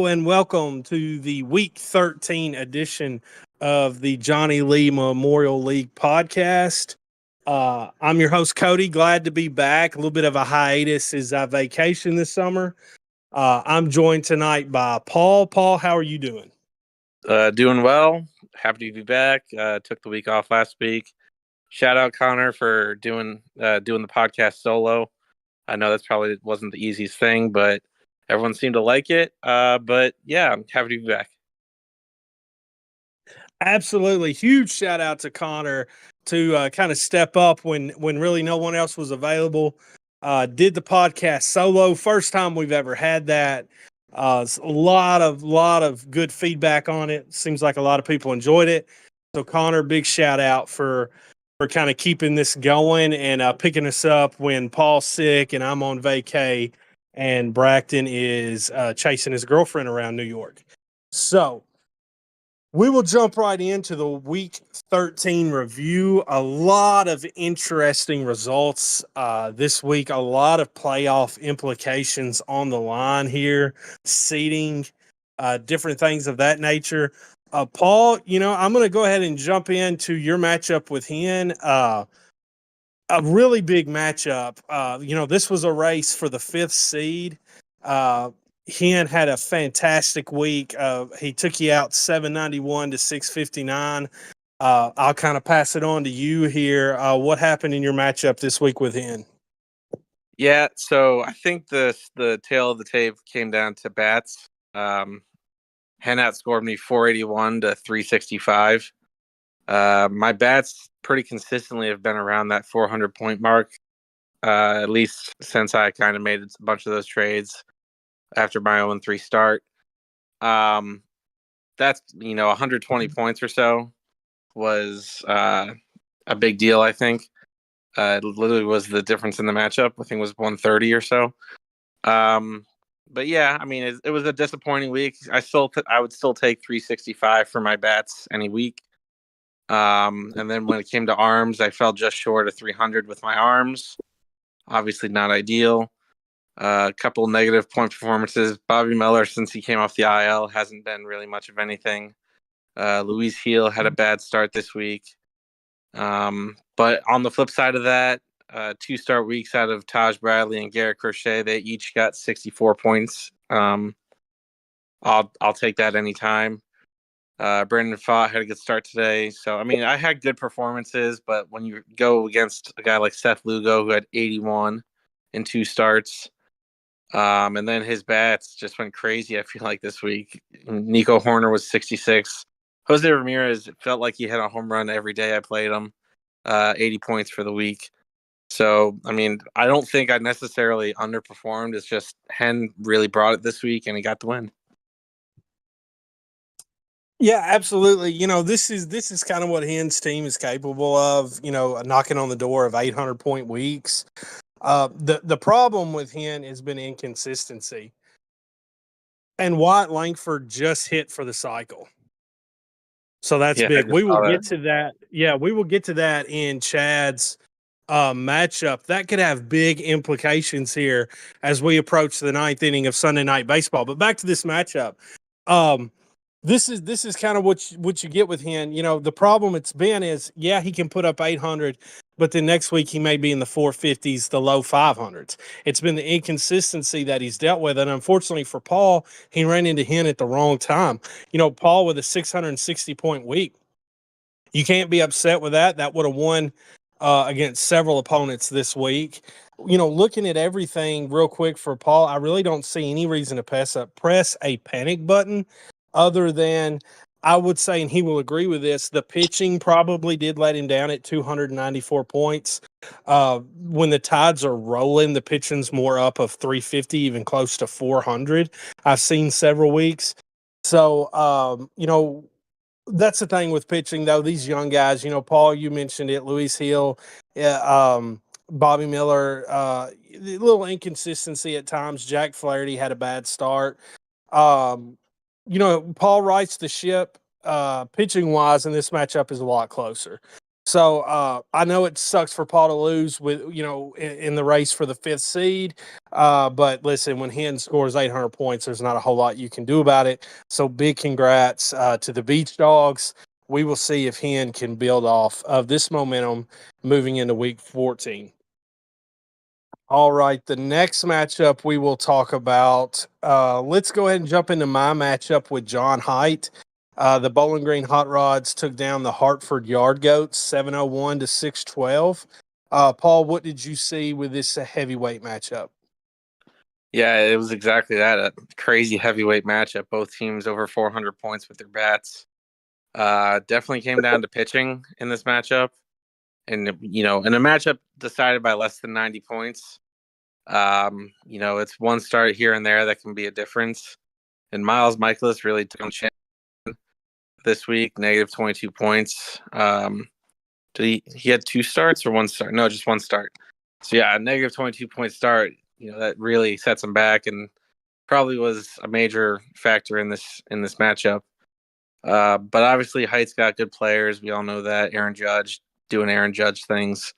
Hello and welcome to the Week 13 edition of the Johnny Lee Memorial League podcast. I'm your host, Cody. Glad to be back. A little bit of a hiatus as I vacation this summer. I'm joined tonight by Paul. Paul, how are you doing? Doing well. Happy to be back. Took the week off last week. Shout out Connor for doing the podcast solo. I know that's probably wasn't the easiest thing, but everyone seemed to like it. But yeah, I'm happy to be back. Absolutely. Huge shout out to Connor to kind of step up when really no one else was available. Did the podcast solo. First time we've ever had that. A lot of good feedback on it. Seems like a lot of people enjoyed it. So Connor, big shout out for kind of keeping this going and picking us up when Paul's sick and I'm on vacay and Braxton is chasing his girlfriend around New York. So we will jump right into the Week 13 review. A lot of interesting results this week. A lot of playoff implications on the line here. Seeding, different things of that nature. Paul, I'm going to go ahead and jump into your matchup with Hen. A really big matchup. This was a race for the 5th seed. Hen had a fantastic week. He took you out 791 to 659. I'll kind of pass it on to you here. What happened in your matchup this week with Hen? Yeah, so I think the tail of the tape came down to bats. Hen outscored me 481 to 365. My bats pretty consistently have been around that 400 point mark, at least since I kind of made a bunch of those trades after my 0-3 start. That's 120 points or so was a big deal. I think it literally was the difference in the matchup. I think it was 130 or so. But yeah, I mean, it was a disappointing week. I would still take 365 for my bats any week. And then when it came to arms, I fell just short of 300 with my arms. Obviously not ideal. A couple negative point performances. Bobby Miller, since he came off the IL, hasn't been really much of anything. Luis Heel had a bad start this week. But on the flip side of that, 2 start weeks out of Taj Bradley and Garrett Crochet, they each got 64 points. I'll take that anytime. Brandon Pfaadt had a good start today. So, I mean, I had good performances, but when you go against a guy like Seth Lugo, who had 81 in 2 starts, and then his bats just went crazy, I feel like, this week. Nico Horner was 66. Jose Ramirez, it felt like he had a home run every day I played him. 80 points for the week. So, I mean, I don't think I necessarily underperformed. It's just Hen really brought it this week, and he got the win. Yeah, absolutely. This is kind of what Hen's team is capable of, knocking on the door of 800-point weeks. The problem with Hen has been inconsistency. And Wyatt Langford just hit for the cycle. So that's big. We will get to that. Yeah, we will get to that in Chad's matchup. That could have big implications here as we approach the 9th inning of Sunday Night Baseball. But back to this matchup. This is kind of what you get with Hen. The problem it's been is, yeah, he can put up 800, but then next week he may be in the 450s, the low 500s. It's been the inconsistency that he's dealt with, and unfortunately for Paul, he ran into Hen at the wrong time. Paul with a 660-point week. You can't be upset with that. That would have won against several opponents this week. Looking at everything real quick for Paul, I really don't see any reason to press a panic button. Other than, I would say, and he will agree with this, the pitching probably did let him down at 294 points. When the Tides are rolling, the pitching's more up of 350, even close to 400. I've seen several weeks. So, that's the thing with pitching, though. These young guys, Paul, you mentioned it, Luis Hill, Bobby Miller, a little inconsistency at times. Jack Flaherty had a bad start. Paul rights the ship pitching wise, and this matchup is a lot closer. So I know it sucks for Paul to lose with in the race for the fifth seed. But listen, when Hen scores 800 points, there's not a whole lot you can do about it. So big congrats to the Beach Dogs. We will see if Hen can build off of this momentum moving into week 14. All right, the next matchup we will talk about. Let's go ahead and jump into my matchup with John Height. The Bowling Green Hot Rods took down the Hartford Yard Goats 701 to 612. Paul, what did you see with this heavyweight matchup? Yeah, it was exactly that, a crazy heavyweight matchup. Both teams over 400 points with their bats. Definitely came down to pitching in this matchup. And, in a matchup decided by less than 90 points, it's one start here and there that can be a difference. And Miles Michaelis really took on chin this week, negative 22 points. Did he had two starts or one start? No, just one start. So yeah, a negative 22-point start, that really sets him back and probably was a major factor in this matchup. But obviously Height's got good players. We all know that. Aaron Judge doing Aaron Judge things.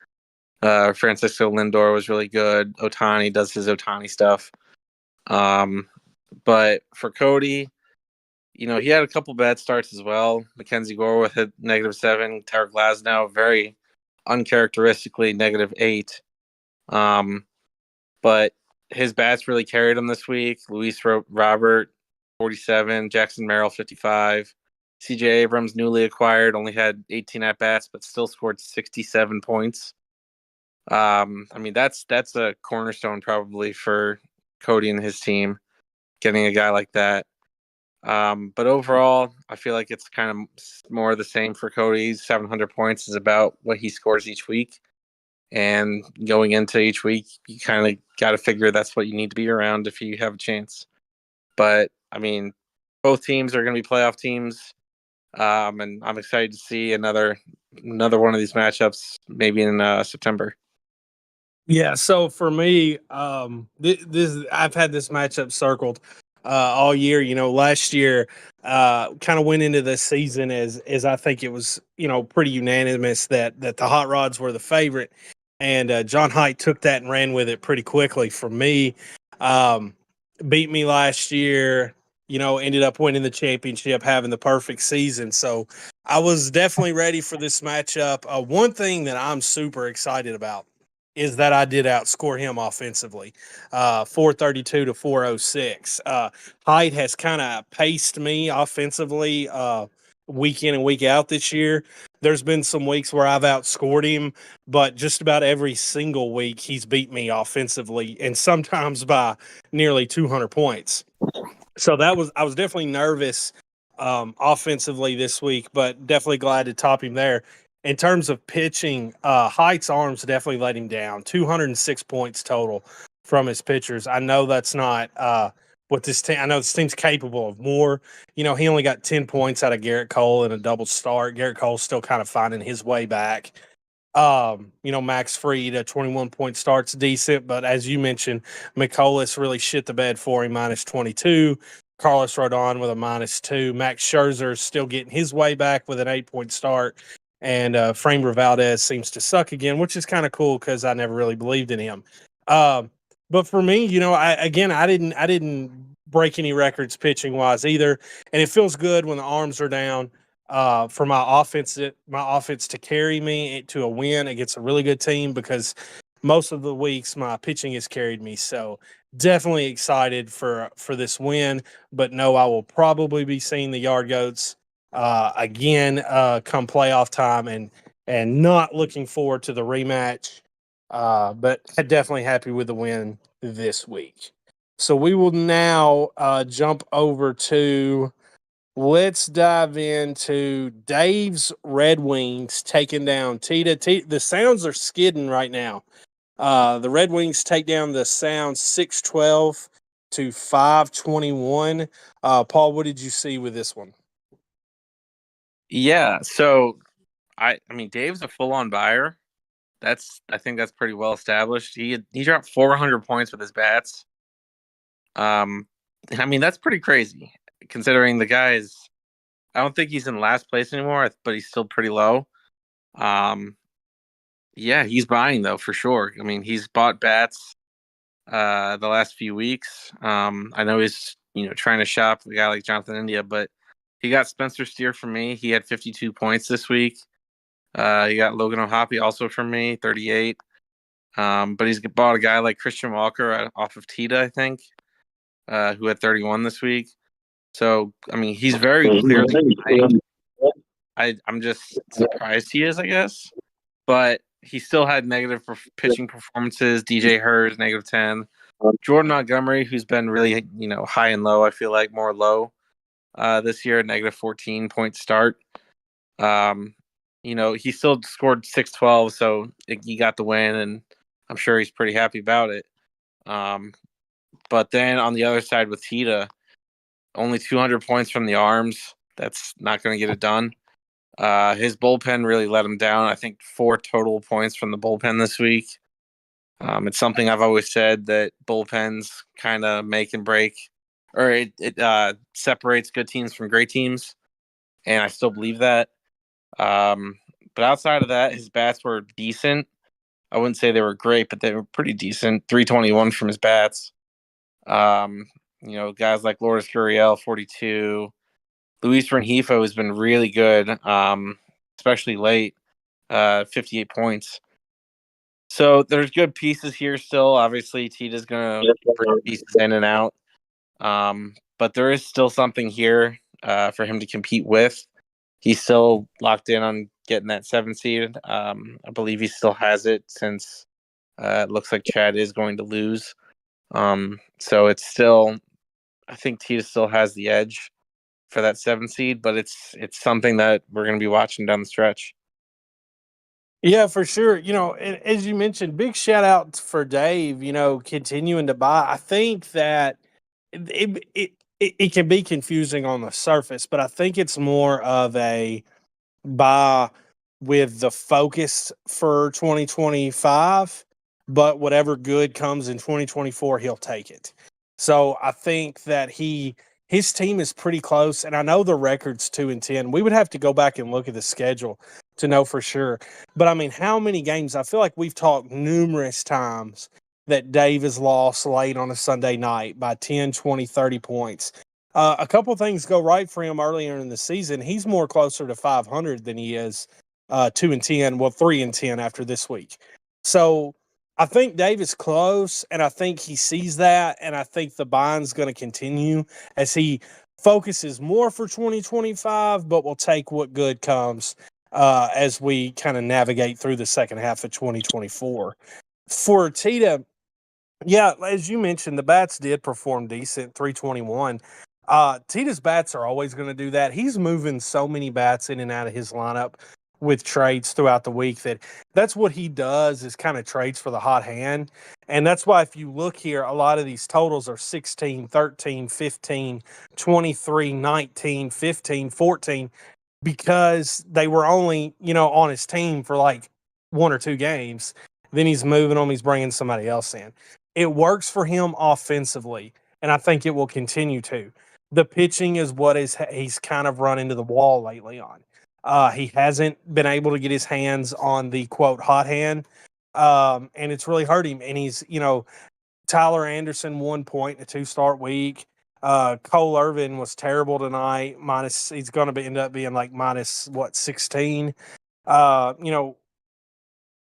Francisco Lindor was really good. Otani does his Otani stuff. But for Cody, he had a couple bad starts as well. Mackenzie Gore with a -7. Tarek Glasnow, very uncharacteristically -8. But his bats really carried him this week. Luis Robert, 47. Jackson Merrill, 55. CJ Abrams, newly acquired, only had 18 at bats, but still scored 67 points. That's a cornerstone probably for Cody and his team, getting a guy like that. But overall, I feel like it's kind of more the same for Cody. 700 points is about what he scores each week. And going into each week, you kind of got to figure that's what you need to be around if you have a chance. But, both teams are going to be playoff teams. And I'm excited to see another one of these matchups maybe in September. Yeah, so for me, this I've had this matchup circled all year. Last year, kind of went into the season as I think it was pretty unanimous that the Hot Rods were the favorite, and John Height took that and ran with it pretty quickly. For me, um, beat me last year. Ended up winning the championship, having the perfect season. So I was definitely ready for this matchup. One thing that I'm super excited about is that I did outscore him offensively, 432 to 406. Height has kind of paced me offensively week in and week out this year. There's been some weeks where I've outscored him, but just about every single week he's beat me offensively, and sometimes by nearly 200 points. So I was definitely nervous offensively this week, but definitely glad to top him there. In terms of pitching, Height's arms definitely let him down. 206 points total from his pitchers. I know that's not what this team. I know this team's capable of more. He only got 10 points out of Garrett Cole in a double start. Garrett Cole's still kind of finding his way back. Max Fried, a 21-point start's decent, but as you mentioned, McCollis really shit the bed for him, -22. Carlos Rodon with a -2. Max Scherzer still getting his way back with an 8-point start. And Framber Valdez seems to suck again, which is kind of cool because I never really believed in him. But for me, I didn't break any records pitching wise either, and it feels good when the arms are down for my offense to carry me to a win against a really good team, because most of the weeks my pitching has carried me. So definitely excited for this win, but no, I will probably be seeing the Yard Goats again come playoff time, and not looking forward to the rematch. But definitely happy with the win this week. So we will now jump over to. Let's dive into Dave's Red Wings taking down Tita. The Sounds are skidding right now. The Red Wings take down the Sounds 612 to 521. Paul, what did you see with this one? Yeah, so Dave's a full-on buyer. I think that's pretty well established. He dropped 400 points with his bats. That's pretty crazy considering the guy is. I don't think he's in last place anymore, but he's still pretty low. Yeah, he's buying though for sure. I mean, he's bought bats the last few weeks. I know he's trying to shop a guy like Jonathan India, but he got Spencer Steer from me. He had 52 points this week. He got Logan O'Hoppe also from me, 38. But he's bought a guy like Christian Walker off of Tita, I think, who had 31 this week. So I mean, he's very clearly playing. I'm just surprised he is, I guess. But he still had negative pitching performances. DJ Hurd, -10. Jordan Montgomery, who's been really, high and low, I feel like more low this year, -14 point start. He still scored 612, so he got the win, and I'm sure he's pretty happy about it. But then on the other side with Tita, only 200 points from the arms. That's not going to get it done. His bullpen really let him down. I think 4 total points from the bullpen this week. It's something I've always said that bullpens kind of make and break, or it separates good teams from great teams, and I still believe that. But outside of that, his bats were decent. I wouldn't say they were great, but they were pretty decent. 321 from his bats. Guys like Lourdes Gurriel, 42. Luis Rengifo has been really good, especially late, 58 points. So there's good pieces here still. Obviously, Tita's going to bring pieces in and out. But there is still something here for him to compete with. He's still locked in on getting that 7 seed. I believe he still has it since it looks like Chad is going to lose. So it's still, I think Tita still has the edge for that 7 seed, but it's something that we're going to be watching down the stretch. Yeah, for sure. As you mentioned, big shout out for Dave, continuing to buy. I think that it can be confusing on the surface, but I think it's more of a buy with the focus for 2025, but whatever good comes in 2024, he'll take it. So I think that his team is pretty close, and I know the record's 2-10. We would have to go back and look at the schedule to know for sure. But I mean, how many games? I feel like we've talked numerous times that Dave has lost late on a Sunday night by 10, 20, 30 points. A couple things go right for him earlier in the season. He's more closer to 500 than he is 2-10. Well, 3-10 after this week. So I think Dave is close, and I think he sees that, and I think the bind's going to continue as he focuses more for 2025, but will take what good comes as we kind of navigate through the second half of 2024. For Tita, yeah, as you mentioned, the bats did perform decent, 321. Tita's bats are always going to do that. He's moving so many bats in and out of his lineup with trades throughout the week that's what he does is kind of trades for the hot hand. And that's why if you look here, a lot of these totals are 16, 13, 15, 23, 19, 15, 14, because they were only, on his team for like 1 or 2 games. Then he's moving them. He's bringing somebody else in. It works for him offensively, and I think it will continue to. The pitching is what he's kind of run into the wall lately on. He hasn't been able to get his hands on the quote hot hand, and it's really hurt him. And he's, Tyler Anderson 1 point in a 2-start week. Cole Irvin was terrible tonight. He's going to end up being like minus 16.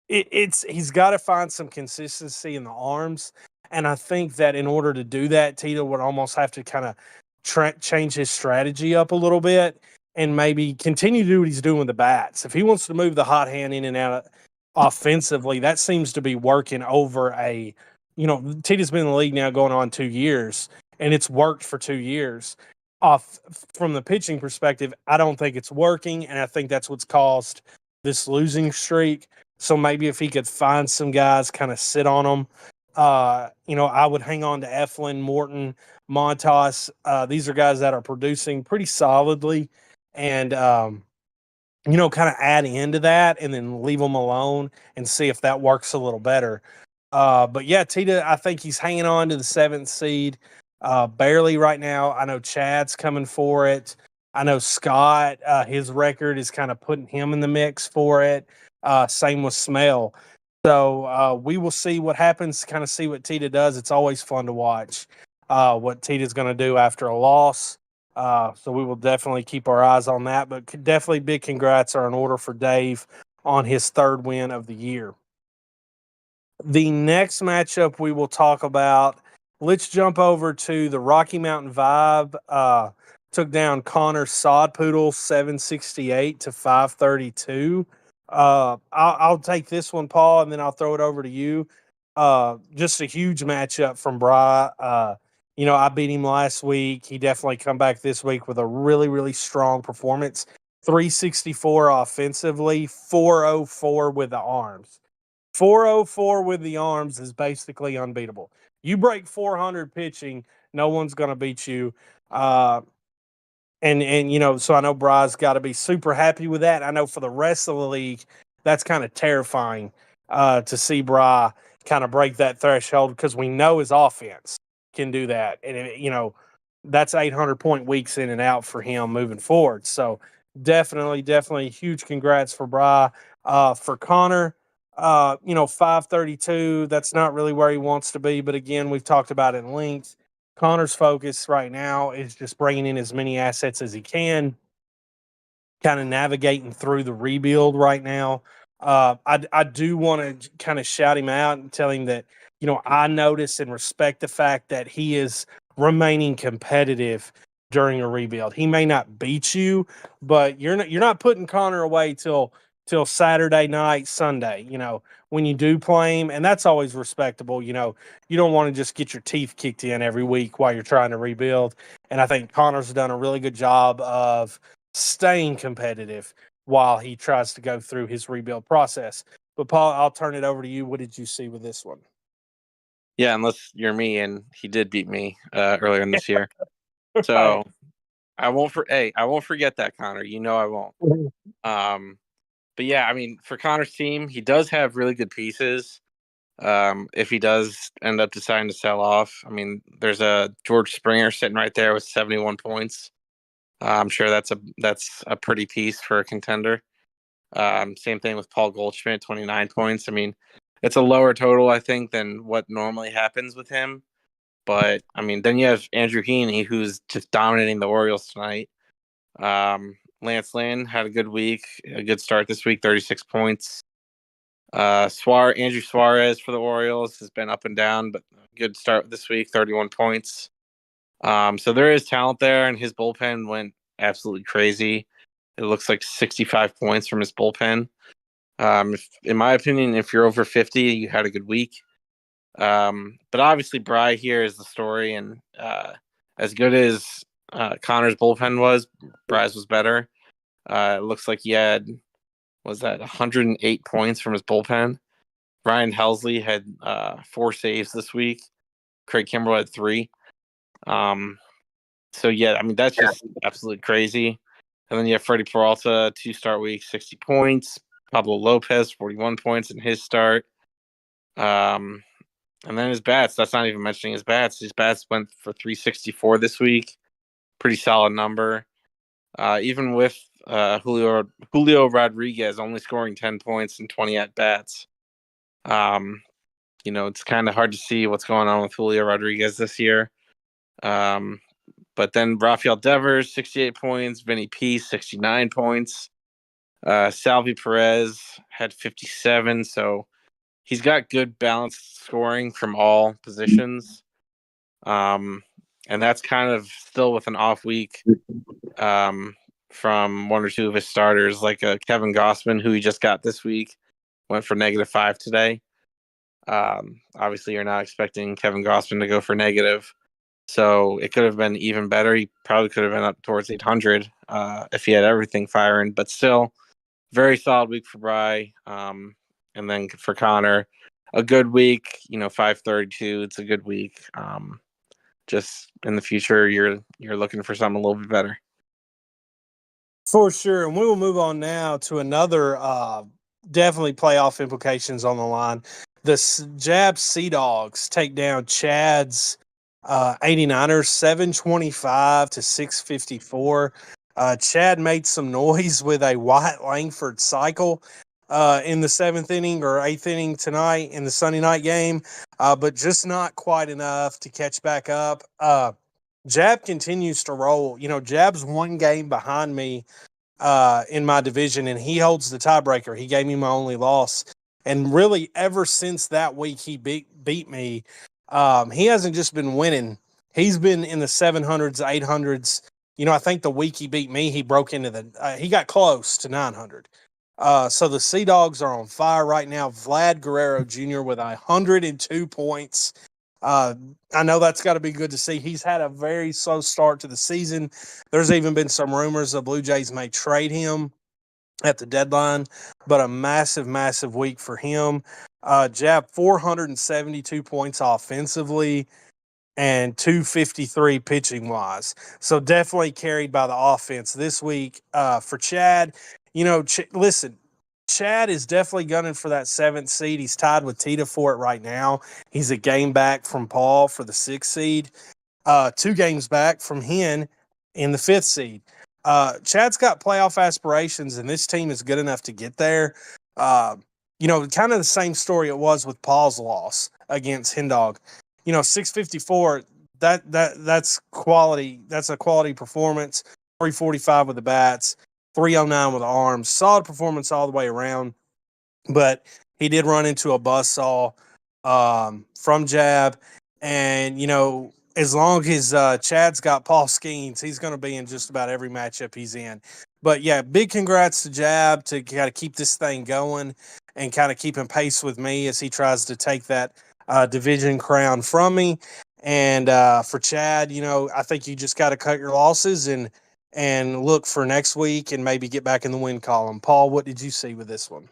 He's got to find some consistency in the arms, and I think that in order to do that, Tito would almost have to kind of change his strategy up a little bit and maybe continue to do what he's doing with the bats. If he wants to move the hot hand in and out offensively, that seems to be working over Tito's been in the league now going on 2 years, and it's worked for 2 years. Off from the pitching perspective, I don't think it's working, and I think that's what's caused this losing streak. So maybe if he could find some guys, kind of sit on them, I would hang on to Eflin, Morton, Montas. These are guys that are producing pretty solidly, and kind of add into that and then leave them alone and see if that works a little better. But yeah, Tita, I think he's hanging on to the 7th seed barely right now. I know Chad's coming for it. I know Scott, his record is kind of putting him in the mix for it. Same with Smell. So we will see what happens, kind of see what Tita does. It's always fun to watch what Tita's going to do after a loss. So we will definitely keep our eyes on that. But definitely big congrats are in order for Dave on his third win of the year. The next matchup we will talk about, let's jump over to the Rocky Mountain Vibe. Took down Connor Sodpoodle 768 to 532. I'll take this one, Paul, and then I'll throw it over to you. Just a huge matchup from Bry. I beat him last week. He definitely come back this week with a really, really strong performance. 364 offensively, 404 with the arms. 404 with the arms is basically unbeatable. You break 400 pitching, no one's going to beat you. So I know Bry's got to be super happy with that. I know for the rest of the league, that's kind of terrifying to see Bry kind of break that threshold because we know his offense can do that. And, that's 800-point weeks in and out for him moving forward. So definitely huge congrats for Bry. For Connor, 532, that's not really where he wants to be. But again, we've talked about it in length. Connor's focus right now is just bringing in as many assets as he can, kind of navigating through the rebuild right now. I do want to kind of shout him out and tell him that, I notice and respect the fact that he is remaining competitive during a rebuild. He may not beat you, but you're not putting Connor away till Saturday night, Sunday, when you do play him, and that's always respectable. You don't want to just get your teeth kicked in every week while you're trying to rebuild. And I think Connor's done a really good job of staying competitive while he tries to go through his rebuild process. But Paul, I'll turn it over to you. What did you see with this one? Yeah, unless you're me, and he did beat me earlier in this year. So I won't forget that, Connor. I won't. But yeah, I mean, for Connor's team, he does have really good pieces. If he does end up deciding to sell off, I mean, there's a George Springer sitting right there with 71 points. I'm sure that's a pretty piece for a contender. Same thing with Paul Goldschmidt, 29 points. I mean, it's a lower total, I think, than what normally happens with him. But I mean, then you have Andrew Heaney, who's just dominating the Orioles tonight. Lance Lynn had a good week, a good start this week, 36 points. Andrew Suarez for the Orioles has been up and down, but good start this week, 31 points. So there is talent there, and his bullpen went absolutely crazy. It looks like 65 points from his bullpen. In my opinion, if you're over 50, you had a good week. But obviously, Bry here is the story, and as good as Connor's bullpen was, Bry's was better. It looks like he had 108 points from his bullpen. Ryan Helsley had 4 saves this week. Craig Kimbrell had 3. So yeah, I mean that's just absolutely crazy. And then you have Freddie Peralta, 2 start week, 60 points. Pablo Lopez, 41 points in his start. And then his bats. That's not even mentioning his bats. His bats went for 364 this week. Pretty solid number. Even with Julio Rodriguez only scoring 10 points and 20 at bats. It's kind of hard to see what's going on with Julio Rodriguez this year. But then Rafael Devers, 68 points. Vinny P, 69 points. Salvi Perez had 57. So he's got good balanced scoring from all positions. And that's kind of still with an off week from 1 or 2 of his starters, like Kevin Gossman, who he just got this week, went for -5 today. Obviously, you're not expecting Kevin Gossman to go for negative. So it could have been even better. He probably could have been up towards 800 if he had everything firing. But still, very solid week for Bry. And then for Connor, a good week. 532. It's a good week. Just in the future, you're looking for something a little bit better. For sure. And we will move on now to another definitely playoff implications on the line. The Jab Sea Dogs take down Chad's 89ers 725 to 654. Chad made some noise with a Wyatt Langford cycle in the 7th inning or 8th inning tonight in the Sunday night game, but just not quite enough to catch back up. Jab continues to roll. Jab's one game behind me in my division, and he holds the tiebreaker. He gave me my only loss. And really, ever since that week he beat me, he hasn't just been winning. He's been in the 700s, 800s. I think the week he beat me, he broke into he got close to 900. So the Sea Dogs are on fire right now. Vlad Guerrero Jr. with 102 points. I know that's got to be good to see. He's had a very slow start to the season. There's even been some rumors the Blue Jays may trade him at the deadline, but a massive, massive week for him. Jab 472 points offensively and 253 pitching wise. So definitely carried by the offense this week. For Chad, listen, Chad is definitely gunning for that 7th seed. He's tied with Tita for it right now. He's a game back from Paul for the 6th seed. 2 games back from Hen in the 5th seed. Chad's got playoff aspirations, and this team is good enough to get there. Kind of the same story it was with Paul's loss against Hendog. 654. That's quality. That's a quality performance. 345 with the bats, 309 with the arms. Solid performance all the way around. But he did run into a buzzsaw from Jab, and as long as Chad's got Paul Skeens, he's going to be in just about every matchup he's in. But yeah, big congrats to Jab to kind of keep this thing going and kind of keeping pace with me as he tries to take that division crown from me. And for Chad, I think you just got to cut your losses and look for next week and maybe get back in the win column. Paul, what did you see with this one?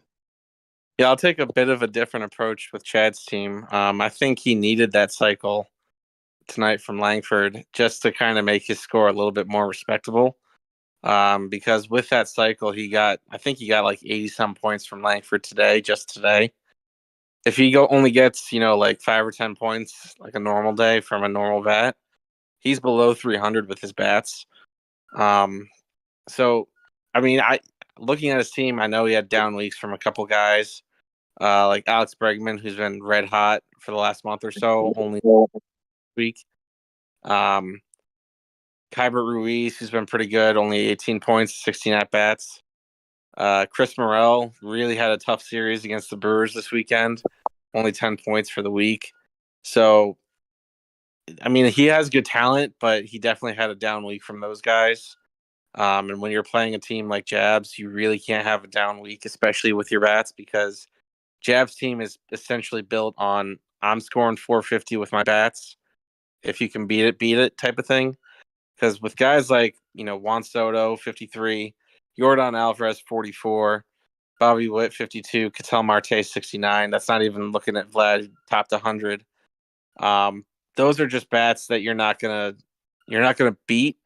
Yeah, I'll take a bit of a different approach with Chad's team. I think he needed that cycle tonight from Langford just to kind of make his score a little bit more respectable. Because with that cycle, I think he got like 80 some points from Langford just today. If he only gets, like 5 or 10 points, like a normal day from a normal bat, he's below 300 with his bats. So, I mean, looking at his team, I know he had down weeks from a couple guys, like Alex Bregman, who's been red hot for the last month or so, only week. Kybert Ruiz, who's been pretty good, only 18 points, 16 at bats. Chris Morel really had a tough series against the Brewers this weekend, only 10 points for the week. So, I mean, he has good talent, but he definitely had a down week from those guys. And when you're playing a team like Jabs, you really can't have a down week, especially with your bats, because Jabs' team is essentially built on I'm scoring 450 with my bats. If you can beat it type of thing. Because with guys like, Juan Soto, 53, Yordan Alvarez, 44, Bobby Witt, 52, Ketel Marte, 69. That's not even looking at Vlad, topped 100. Those are just bats that you're not gonna beat.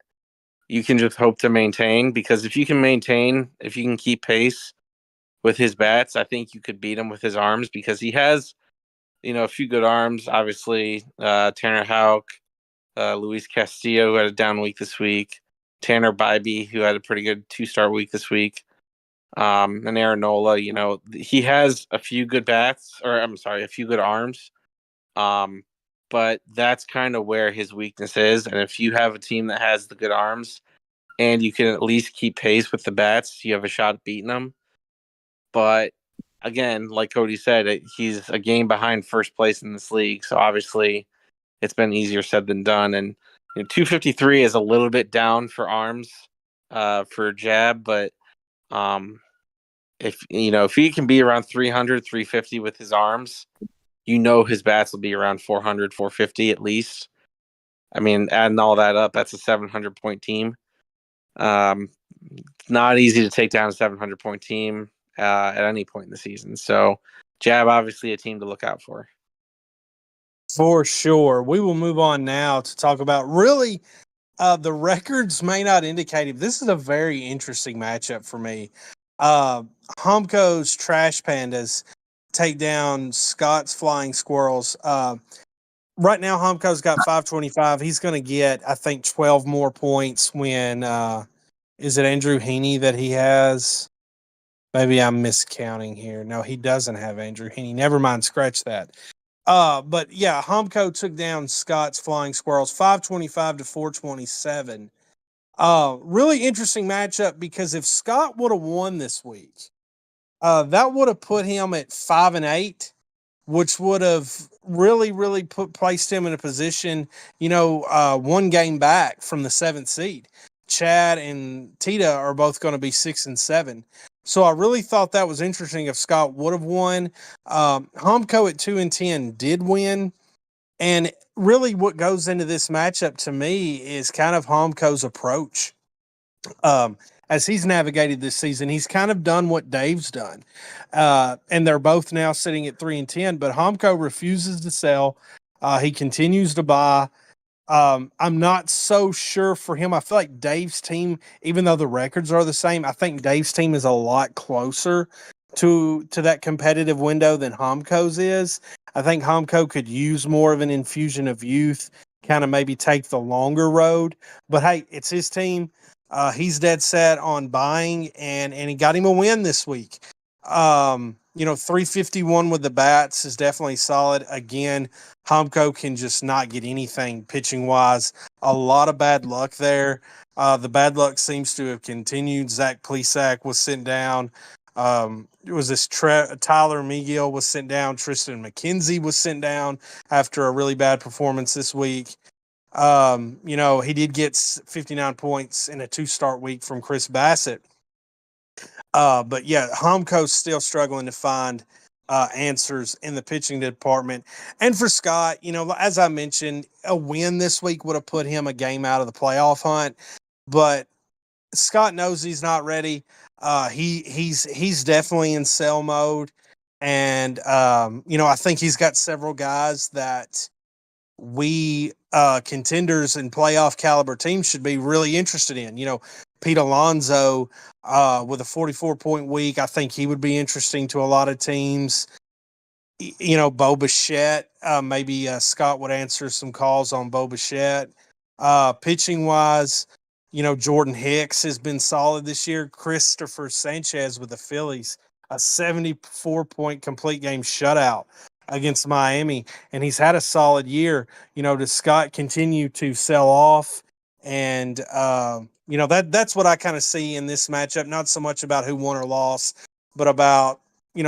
You can just hope to maintain, because if you can keep pace with his bats, I think you could beat him with his arms, because he has, a few good arms. Obviously, Tanner Houck, Luis Castillo, who had a down week this week, Tanner Bybee, who had a pretty good 2-start week this week, and Aaron Nola. He has a few good bats, or I'm sorry, a few good arms. But that's kind of where his weakness is. And if you have a team that has the good arms and you can at least keep pace with the bats, you have a shot at beating them. But again, like Cody said, he's a game behind first place in this league. So obviously it's been easier said than done. And 253 is a little bit down for arms for Jab. But if he can be around 300, 350 with his arms, his bats will be around 400, 450 at least. I mean, adding all that up, that's a 700-point team. Not easy to take down a 700-point team at any point in the season. So, Jab, obviously a team to look out for. For sure. We will move on now to talk about really the records may not indicate it. This is a very interesting matchup for me. Humco's Trash Pandas take down Scott's Flying Squirrels. Right now, Humco's got 525. He's going to get, I think, 12 more points when Is it Andrew Heaney that he has? Maybe I'm miscounting here. No, he doesn't have Andrew Heaney. Never mind, scratch that. But yeah, Homco took down Scott's Flying Squirrels 525 to 427. Really interesting matchup because if Scott would have won this week, that would have put him at 5-8, which would have really placed him in a position, one game back from the 7th seed. Chad and Tita are both going to be 6-7. So I really thought that was interesting if Scott would have won. Homco at 2-10 did win. And really what goes into this matchup to me is kind of Homco's approach. As he's navigated this season, he's kind of done what Dave's done. And they're both now sitting at 3-10, but Homco refuses to sell. He continues to buy. I'm not so sure for him. I feel like Dave's team, even though the records are the same, I think Dave's team is a lot closer to that competitive window than Homco's is. I think Homco could use more of an infusion of youth, kind of maybe take the longer road. But hey, it's his team. He's dead set on buying, and he got him a win this week. 351 with the bats is definitely solid. Again, Homco can just not get anything pitching wise. A lot of bad luck there. The bad luck seems to have continued. Zach Plesac was sent down. It was this Tyler Megill was sent down. Tristan McKenzie was sent down after a really bad performance this week. He did get 59 points in a 2-start week from Chris Bassett. But yeah, Homco's still struggling to find answers in the pitching department. And for Scott, as I mentioned, a win this week would have put him a game out of the playoff hunt. But Scott knows he's not ready. He's definitely in sell mode. And I think he's got several guys that we contenders and playoff caliber teams should be really interested in. Pete Alonso with a 44-point week, I think he would be interesting to a lot of teams. Bo Bichette, maybe Scott would answer some calls on Bo Bichette. Pitching wise, Jordan Hicks has been solid this year. Christopher Sanchez with the Phillies, a 74-point complete game shutout against Miami, and he's had a solid year. Does Scott continue to sell off? And that's what I kind of see in this matchup. Not so much about who won or lost, but about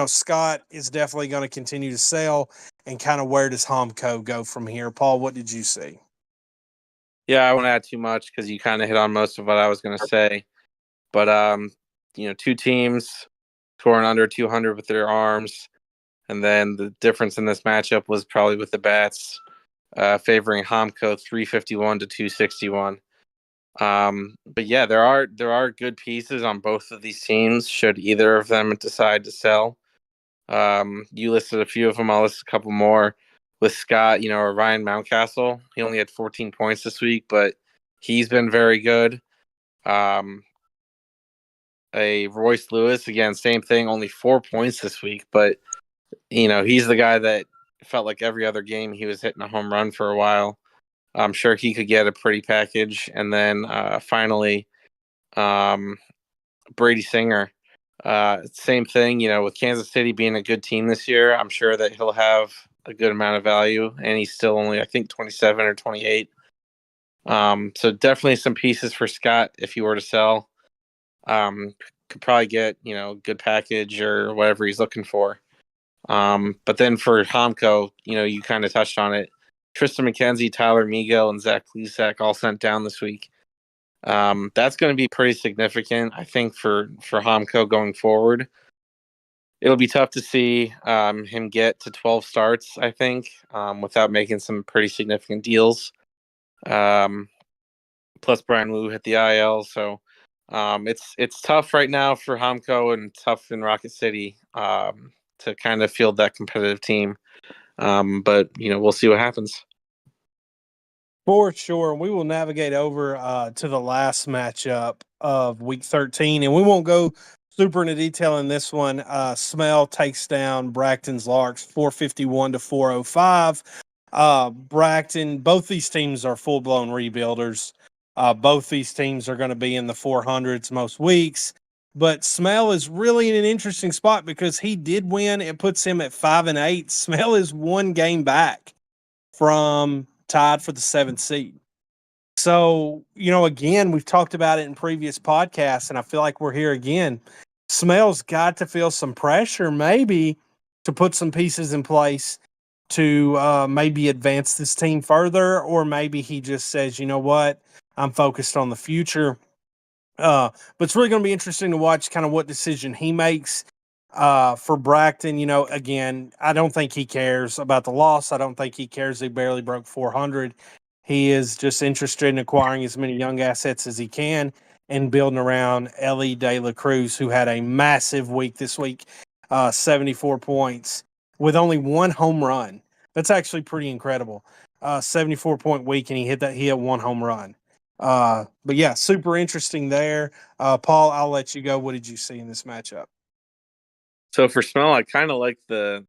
Scott is definitely going to continue to sell, and kind of where does Homco go from here? Paul, what did you see? Yeah, I won't add too much because you kind of hit on most of what I was going to say. But two teams scoring under 200 with their arms. And then the difference in this matchup was probably with the bats favoring Homco 351 to 261. But yeah, there are good pieces on both of these teams should either of them decide to sell. You listed a few of them. I'll list a couple more. With Scott, Ryan Mountcastle, he only had 14 points this week, but he's been very good. A Royce Lewis, again, same thing, only 4 points this week, but he's the guy that felt like every other game he was hitting a home run for a while. I'm sure he could get a pretty package. And then finally, Brady Singer. Same thing, with Kansas City being a good team this year, I'm sure that he'll have a good amount of value. And he's still only, I think, 27 or 28. So definitely some pieces for Scott if he were to sell. Could probably get, a good package or whatever he's looking for. But then for Homco, you kind of touched on it. Tristan McKenzie, Tyler Megill, and Zach Plesac all sent down this week. That's going to be pretty significant, I think, for Homco going forward. It'll be tough to see him get to 12 starts, I think, without making some pretty significant deals. Plus Brian Wu hit the IL, so it's tough right now for Homco and tough in Rocket City to kind of field that competitive team. But we'll see what happens. For sure. We will navigate over to the last matchup of week 13, and we won't go super into detail in this one. Smell takes down Bracton's Larks 451 to 405. Bracton, both these teams are full-blown rebuilders. Both these teams are going to be in the 400s most weeks. But Smell is really in an interesting spot because he did win. It puts him at 5-8. Smell is one game back from tied for the 7th seed. So, again, we've talked about it in previous podcasts, and I feel like we're here again. Smell's got to feel some pressure, maybe, to put some pieces in place to maybe advance this team further, or maybe he just says, you know what, I'm focused on the future. But it's really going to be interesting to watch kind of what decision he makes for Bracton. Again, I don't think he cares about the loss. I don't think he cares he barely broke 400. He is just interested in acquiring as many young assets as he can and building around Ellie De La Cruz, who had a massive week this week, 74 points with only one home run. That's actually pretty incredible. 74-point week, and he hit one home run. But yeah, super interesting there. Paul, I'll let you go. What did you see in this matchup? So for Smell, I kind of like the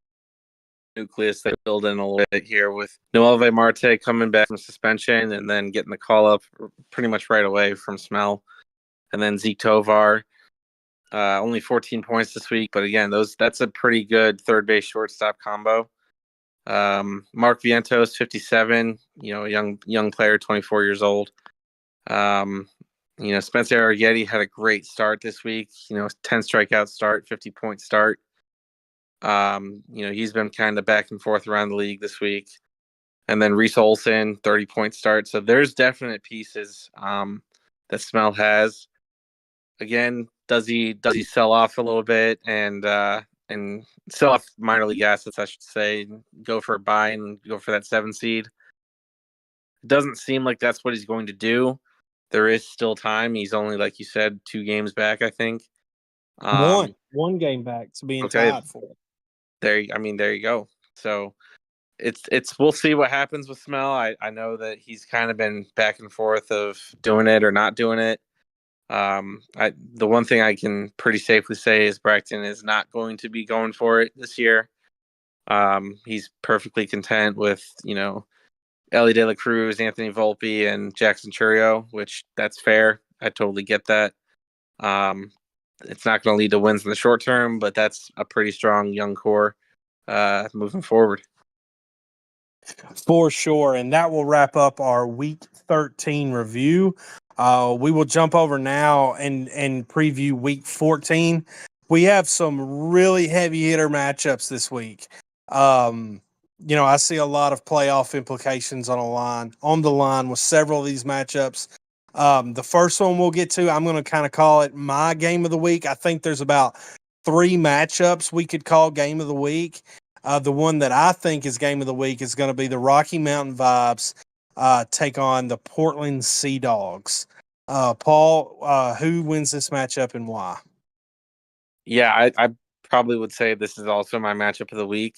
nucleus they build in a little bit here with Noelve Marte coming back from suspension and then getting the call up pretty much right away from Smell. And then Zeke Tovar, only 14 points this week. But again, that's a pretty good third base shortstop combo. Mark Vientos, 57, a young player, 24 years old. Spencer Arrighetti had a great start this week, 10 strikeout start, 50-point start. He's been kind of back and forth around the league this week. And then Reese Olson, 30-point start. So there's definite pieces that Smell has. Again, does he sell off a little bit and sell off minor league assets, I should say, go for a buy and go for that 7 seed? It doesn't seem like that's what he's going to do. There is still time. He's only, like you said, 2 games back, I think. One game back to being tied for it. There you go. So it's we'll see what happens with Smell. I know that he's kind of been back and forth of doing it or not doing it. The one thing I can pretty safely say is Bracton is not going to be going for it this year. He's perfectly content with, Ellie De La Cruz, Anthony Volpe, and Jackson Churio, which that's fair. I totally get that. It's not going to lead to wins in the short term, but that's a pretty strong young core moving forward. For sure. And that will wrap up our Week 13 review. We will jump over now and preview Week 14. We have some really heavy hitter matchups this week. I see a lot of playoff implications on the line with several of these matchups. The first one we'll get to, I'm going to kind of call it my game of the week. I think there's about 3 matchups we could call game of the week. The one that I think is game of the week is going to be the Rocky Mountain Vibes take on the Portland Sea Dogs. Paul, who wins this matchup and why? Yeah, I probably would say this is also my matchup of the week.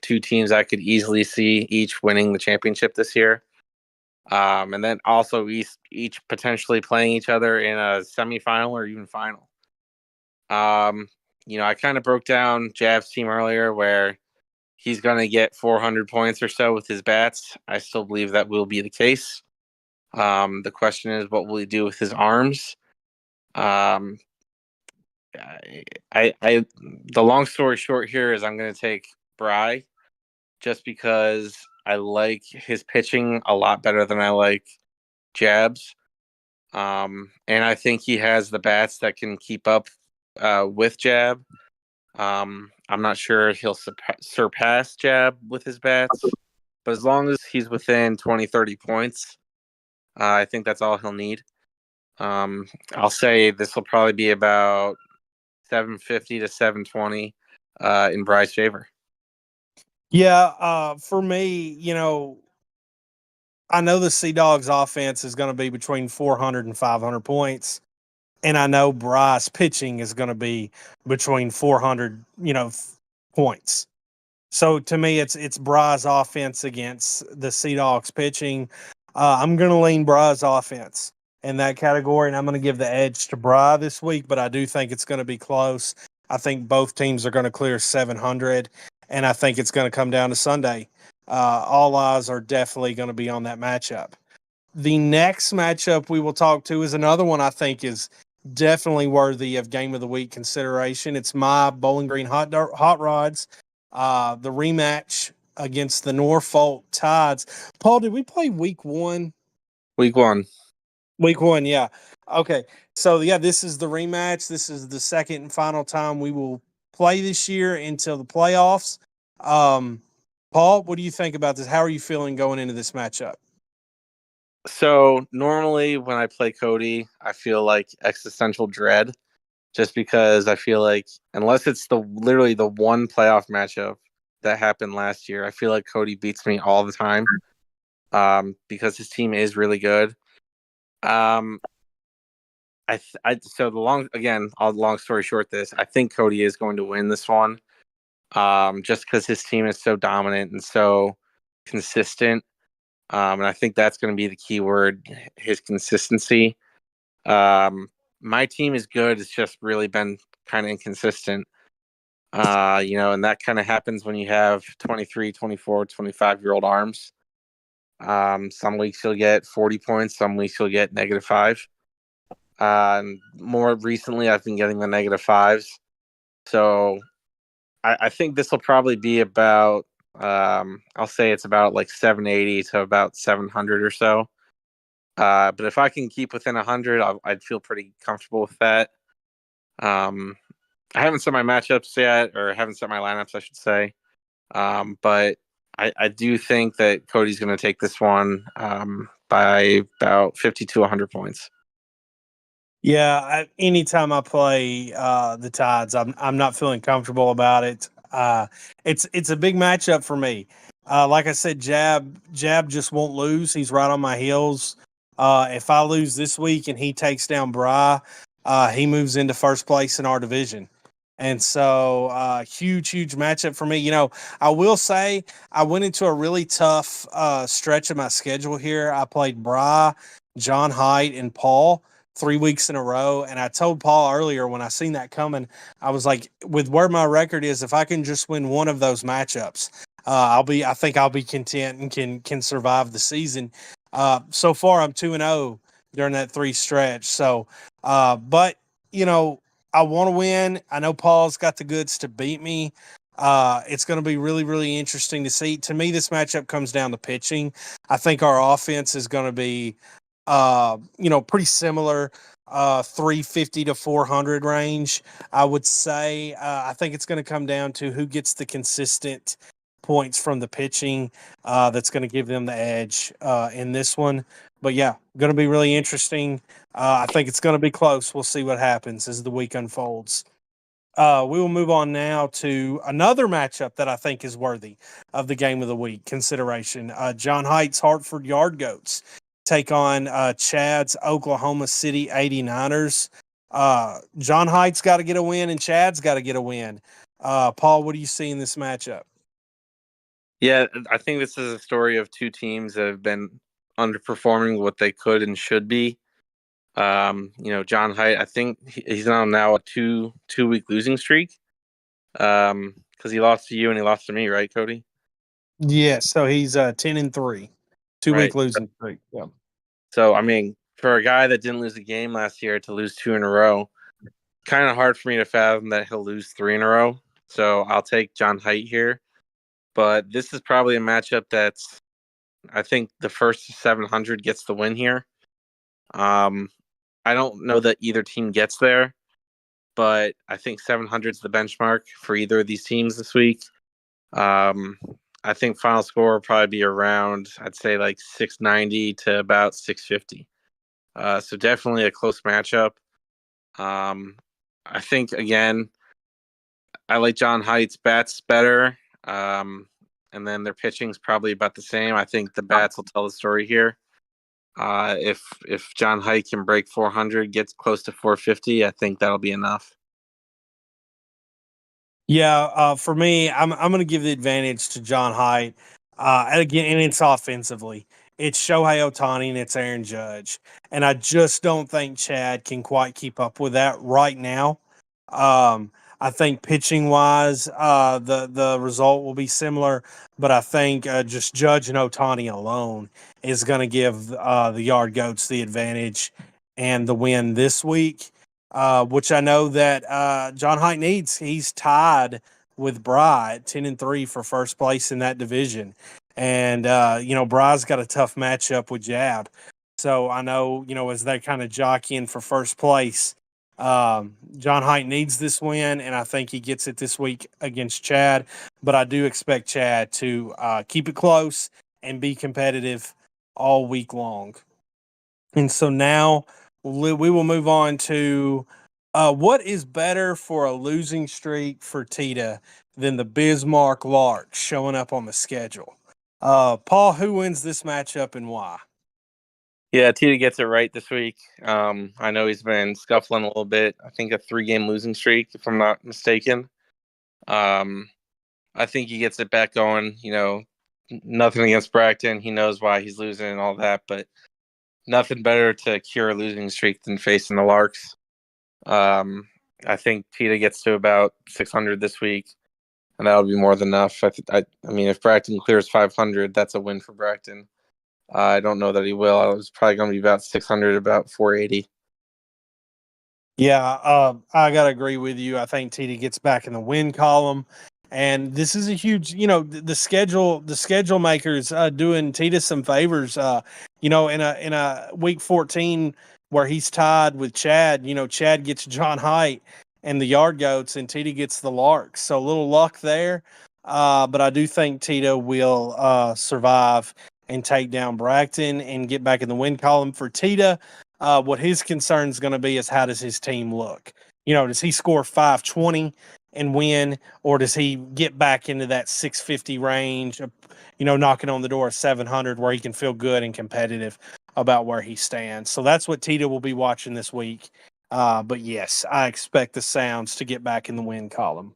2 teams I could easily see each winning the championship this year. And then also each potentially playing each other in a semifinal or even final. I kind of broke down Jav's team earlier where he's going to get 400 points or so with his bats. I still believe that will be the case. The question is, what will he do with his arms? The long story short here is I'm going to take Bry just because I like his pitching a lot better than I like Jabs. And I think he has the bats that can keep up with Jab. I'm not sure if he'll surpass Jab with his bats, but as long as he's within 20, 30 points, I think that's all he'll need. I'll say this will probably be about 750 to 720 in Bry's favor. Yeah, for me, I know the Sea Dogs offense is going to be between 400 and 500 points. And I know Bryce pitching is going to be between 400, points. So to me, it's Bry's offense against the Sea Dogs pitching. I'm going to lean Bry's offense in that category, and I'm going to give the edge to Bry this week, but I do think it's going to be close. I think both teams are going to clear 700, and I think it's going to come down to Sunday. All eyes are definitely going to be on that matchup. The next matchup we will talk to is another one I think is definitely worthy of game of the week consideration. It's my Bowling Green Hot Rods, the rematch against the Norfolk Tides. Paul, did we play week one? Week one. Week one, yeah. Okay. So, yeah, this is the rematch. This is the second and final time we will play this year until the playoffs. Paul, what do you think about this? How are you feeling going into this matchup? So normally when I play Cody, I feel like existential dread, just because I feel like unless it's literally the one playoff matchup that happened last year, I feel like Cody beats me all the time. Because his team is really good. Um, so long story short, I think Cody is going to win this one. Just because his team is so dominant and so consistent. And I think that's going to be the key word, his consistency. My team is good. It's just really been kind of inconsistent. And that kind of happens when you have 23, 24, 25-year-old arms. Some weeks you'll get 40 points. Some weeks you'll get -5. And more recently, I've been getting the -5s. So I think this will probably be about, I'll say it's about like 780 to about 700 or so. But if I can keep within 100, I'd feel pretty comfortable with that. I haven't set my matchups yet, or haven't set my lineups, I should say. But I do think that Cody's going to take this one by about 50 to 100 points. Yeah, anytime I play the Tides, I'm not feeling comfortable about it. It's a big matchup for me. Like I said, Jab just won't lose. He's right on my heels. If I lose this week and he takes down Bry, he moves into first place in our division. And so, huge matchup for me. You know, I will say I went into a really tough stretch of my schedule here. I played Bry, John Height, and Paul 3 weeks in a row. And I told Paul earlier when I seen that coming, I was like, with where my record is, if I can just win one of those matchups, I think I'll be content and can survive the season. So far I'm 2-0 during that 3 stretch. So, but you know, I want to win. I know Paul's got the goods to beat me. It's going to be really interesting to see. To me, this matchup comes down to pitching. I think our offense is going to be pretty similar, 350 to 400 range, I would say. I think it's going to come down to who gets the consistent points from the pitching that's going to give them the edge in this one. But yeah, going to be really interesting. I think it's going to be close. We'll see what happens as the week unfolds. We will move on now to another matchup that I think is worthy of the game of the week consideration. John Height's Hartford Yard Goats take on Chad's Oklahoma City 89ers. John Height's got to get a win and Chad's got to get a win. Paul, what do you see in this matchup? Yeah, I think this is a story of two teams that have been underperforming what they could and should be. John Height, I think he's on now a two-week losing streak. Because he lost to you and he lost to me, right, Cody? Yeah, so he's 10-3, 2 week Right. losing streak. Yeah. So I mean, for a guy that didn't lose a game last year to lose 2 in a row, kind of hard for me to fathom that he'll lose 3 in a row. So I'll take John Height here. But this is probably a matchup that's, I think the first 700 gets the win here. I don't know that either team gets there, but I think 700 is the benchmark for either of these teams this week. I think final score will probably be around, I'd say like 690 to about 650. So definitely a close matchup. I think, again, I like John Height's bats better. And then their pitching's probably about the same. I think the bats will tell the story here. If John Height can break 400, gets close to 450, I think that'll be enough. Yeah, for me, I'm going to give the advantage to John Height. And again, and it's offensively. It's Shohei Ohtani and it's Aaron Judge, and I just don't think Chad can quite keep up with that right now. I think pitching wise, the result will be similar, but I think just Judge and Otani alone is going to give the Yard Goats the advantage and the win this week, which I know that John Height needs. He's tied with Bry at 10-3 for first place in that division. And, Bry's got a tough matchup with Jab. So I know, as they're kind of jockeying for first place, John Height needs this win, and I think he gets it this week against Chad. But I do expect Chad to keep it close and be competitive all week long. And so now we will move on to what is better for a losing streak for Tita than the Bismarck Lark showing up on the schedule? Paul, who wins this matchup and why? Yeah, Tita gets it right this week. I know he's been scuffling a little bit. I think a 3-game losing streak, if I'm not mistaken. I think he gets it back going. Nothing against Bracton. He knows why he's losing and all that, but nothing better to cure a losing streak than facing the Larks. I think Tita gets to about 600 this week, and that'll be more than enough. I mean, if Bracton clears 500, that's a win for Bracton. I don't know that he will. I was probably going to be about 600, about 480. Yeah, I gotta agree with you. I think TD gets back in the win column, and this is a huge. The schedule makers doing Tita some favors. In a week 14 where he's tied with Chad. Chad gets John Height and the Yard Goats, and Tita gets the Larks. So a little luck there, but I do think Tita will survive and take down Bracton and get back in the win column for Tita. What his concern is going to be is how does his team look? Does he score 520 and win, or does he get back into that 650 range, knocking on the door of 700 where he can feel good and competitive about where he stands? So that's what Tita will be watching this week. But yes, I expect the Sounds to get back in the win column.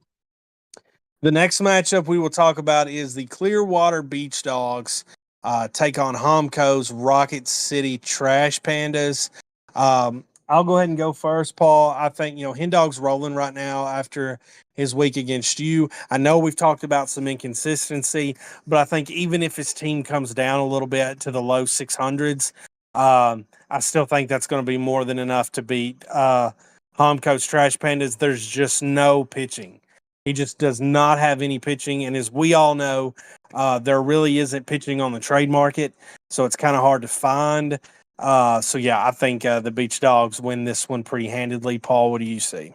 The next matchup we will talk about is the Clearwater Beach Dogs take on Homco's Rocket City Trash Pandas. I'll go ahead and go first, Paul. I think, Hen Dog's rolling right now after his week against you. I know we've talked about some inconsistency, but I think even if his team comes down a little bit to the low 600s, I still think that's going to be more than enough to beat Homco's Trash Pandas. There's just no pitching. He just does not have any pitching. And as we all know, there really isn't pitching on the trade market, so it's kind of hard to find. So yeah, I think the Beach Dogs win this one pretty handedly. Paul, what do you see?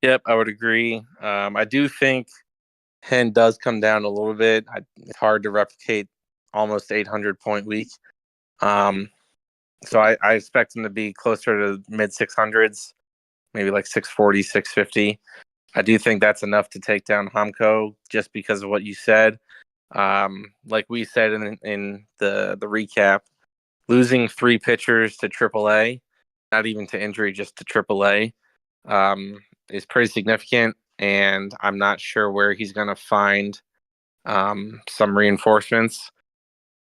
Yep, I would agree. I do think Hen does come down a little bit. It's hard to replicate almost 800-point week. So I expect him to be closer to mid 600s, maybe like 640, 650. I do think that's enough to take down Homco just because of what you said. Like we said in the recap, losing 3 pitchers to AAA, not even to injury, just to AAA, is pretty significant. And I'm not sure where he's going to find some reinforcements.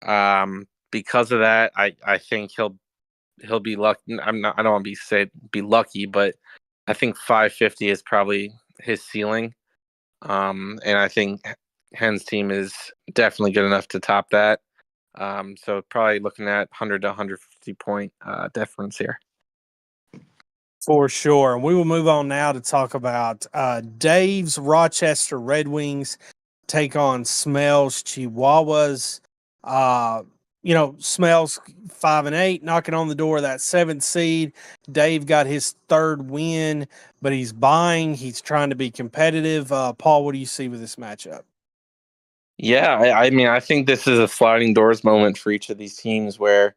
Because of that, I think he'll be lucky. I don't want to be lucky, but I think 550 is probably his ceiling. And I think Hen's team is definitely good enough to top that. So probably looking at 100 to 150 point difference here. For sure. And we will move on now to talk about Dave's Rochester Red Wings take on Smells Chihuahuas. Smells 5-8, knocking on the door of that 7th seed. Dave got his 3rd win, but he's buying. He's trying to be competitive. Paul, what do you see with this matchup? Yeah, I mean, I think this is a sliding doors moment for each of these teams where,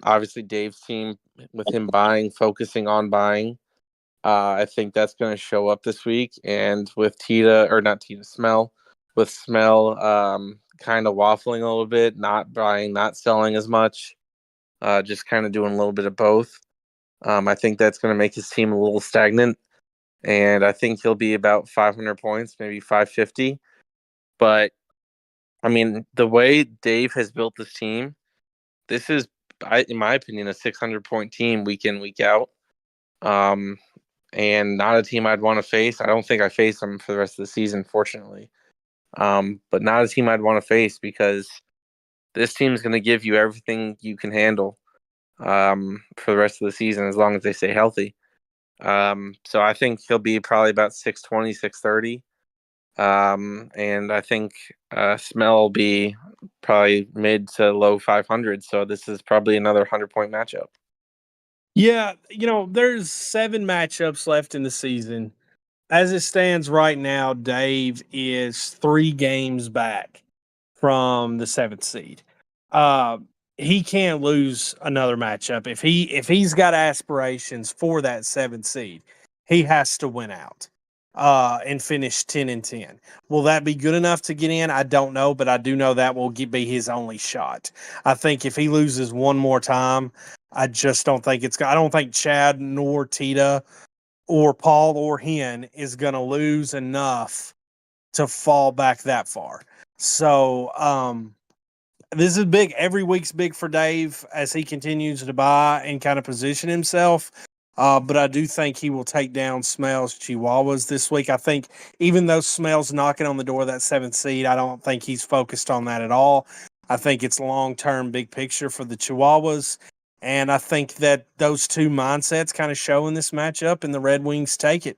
obviously Dave's team with him focusing on buying. I think that's going to show up this week. And with Smell, kind of waffling a little bit, not buying, not selling as much, just kind of doing a little bit of both. I think that's going to make his team a little stagnant. And I think he'll be about 500 points, maybe 550. But, I mean, the way Dave has built this team, this is, in my opinion, a 600-point team week in, week out. and not a team I'd want to face. I don't think I face them for the rest of the season, fortunately. But not a team I'd want to face because this team is going to give you everything you can handle for the rest of the season as long as they stay healthy. So I think he'll be probably about 620, 630. And I think Smell will be probably mid to low 500. So this is probably another 100-point matchup. Yeah, there's 7 matchups left in the season. As it stands right now, Dave is 3 games back from the 7th seed. Uh, he can't lose another matchup. If he's got aspirations for that 7th seed, he has to win out and finish 10-10. Will that be good enough to get in? I don't know, but I do know that will be his only shot. I think if he loses one more time, I just don't think I don't think Chad nor Tita or Paul or Hen is going to lose enough to fall back that far. So, this is big. Every week's big for Dave as he continues to buy and kind of position himself. But I do think he will take down Smells Chihuahuas this week. I think even though Smells knocking on the door of that 7th seed, I don't think he's focused on that at all. I think it's long-term big picture for the Chihuahuas. And I think that those two mindsets kind of show in this matchup, and the Red Wings take it.